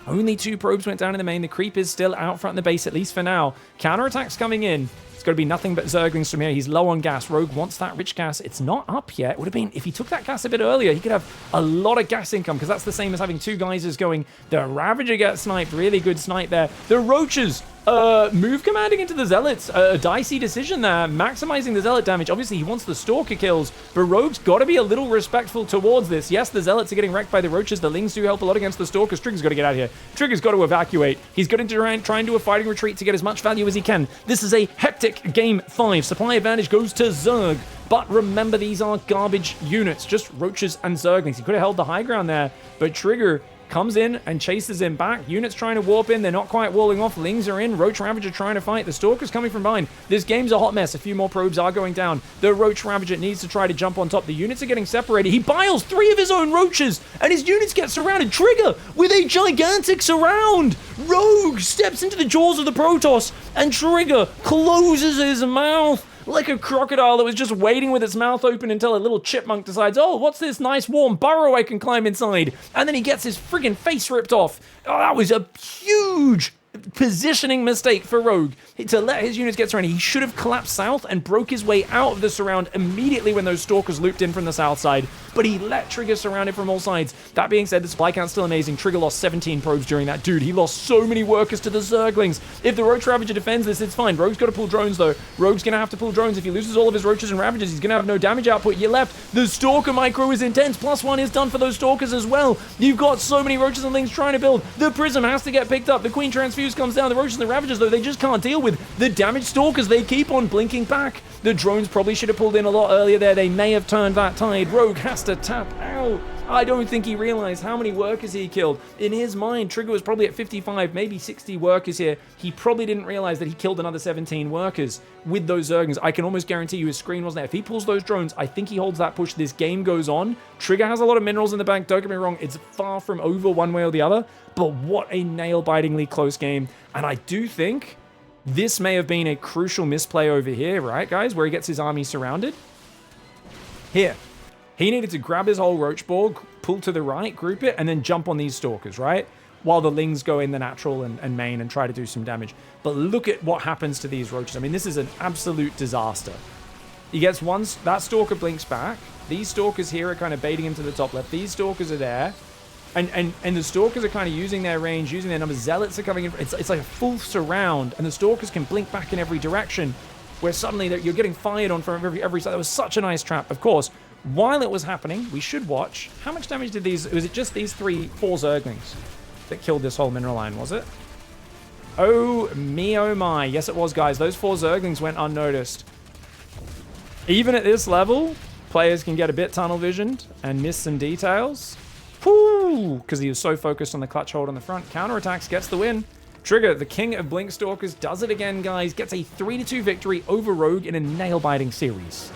Only 2 probes went down in the main. The creep is still out front in the base, at least for now. Counterattacks coming in. It's got to be nothing but Zerglings from here. He's low on gas. Rogue wants that rich gas. It's not up yet. It would have been, if he took that gas a bit earlier, he could have a lot of gas income because that's the same as having 2 geysers going. The Ravager gets sniped. Really good snipe there. The Roaches move commanding into the Zealots. A dicey decision there. Maximizing the Zealot damage. Obviously, he wants the Stalker kills, but Rogue's got to be a little respectful towards this. Yes, the Zealots are getting wrecked by the Roaches. The Lings do help a lot against the Stalkers. Trigger's got to get out of here. Trigger's got to evacuate. He's going to try and do a fighting retreat to get as much value as he can. This is a hectic game 5. Supply advantage goes to Zerg. But remember, these are garbage units. Just Roaches and Zerglings. He could have held the high ground there, but Trigger comes in and chases him back. Units trying to warp in. They're not quite walling off. Lings are in. Roach Ravager trying to fight. The Stalker's coming from behind. This game's a hot mess. A few more probes are going down. The Roach Ravager needs to try to jump on top. The units are getting separated. He biles 3 of his own Roaches, and his units get surrounded. Trigger with a gigantic surround. Rogue steps into the jaws of the Protoss, and Trigger closes his mouth like a crocodile that was just waiting with its mouth open until a little chipmunk decides, oh, what's this nice warm burrow I can climb inside? And then he gets his friggin' face ripped off. Oh, that was a huge positioning mistake for Rogue to let his units get surrounded. He should have collapsed south and broke his way out of the surround immediately when those Stalkers looped in from the south side, but he let Trigger surround it from all sides. That being said, the supply count's still amazing. Trigger lost 17 probes during that. Dude, he lost so many workers to the Zerglings. If the Roach Ravager defends this, it's fine. Rogue's got to pull drones, though. Rogue's going to have to pull drones. If he loses all of his Roaches and Ravagers, he's going to have no damage output. You're left. The Stalker micro is intense. +1 is done for those Stalkers as well. You've got so many Roaches and Lings trying to build. The Prism has to get picked up. The Queen Transfuse comes down. The Roaches and the Ravagers, though, they just can't deal with the damaged Stalkers. They keep on blinking back. The drones probably should have pulled in a lot earlier there. They may have turned that tide. Rogue has to tap out. I don't think he realized how many workers he killed. In his mind, Trigger was probably at 55, maybe 60 workers here. He probably didn't realize that he killed another 17 workers with those Zerglings. I can almost guarantee you his screen wasn't there. If he pulls those drones, I think he holds that push. This game goes on. Trigger has a lot of minerals in the bank. Don't get me wrong. It's far from over one way or the other. But what a nail-bitingly close game. And I do think this may have been a crucial misplay over here, right, guys? Where he gets his army surrounded. Here. He needed to grab his whole Roach Board, pull to the right, group it, and then jump on these Stalkers, right? While the Lings go in the natural and main and try to do some damage. But look at what happens to these Roaches. I mean, this is an absolute disaster. He gets one, that Stalker blinks back. These Stalkers here are kind of baiting him to the top left. These Stalkers are there. And the Stalkers are kind of using their range, using their numbers. Zealots are coming in. It's like a full surround, and the Stalkers can blink back in every direction, where suddenly you're getting fired on from every side. That was such a nice trap. Of course, while it was happening, we should watch. How much damage did these... Was it just these 4 Zerglings that killed this whole mineral line, was it? Oh me, oh my. Yes, it was, guys. Those 4 Zerglings went unnoticed. Even at this level, players can get a bit tunnel visioned and miss some details. Whoo! Because he was so focused on the clutch hold on the front. Counterattacks, gets the win. Trigger, the king of Blinkstalkers, does it again, guys. Gets a 3-2 victory over Rogue in a nail-biting series.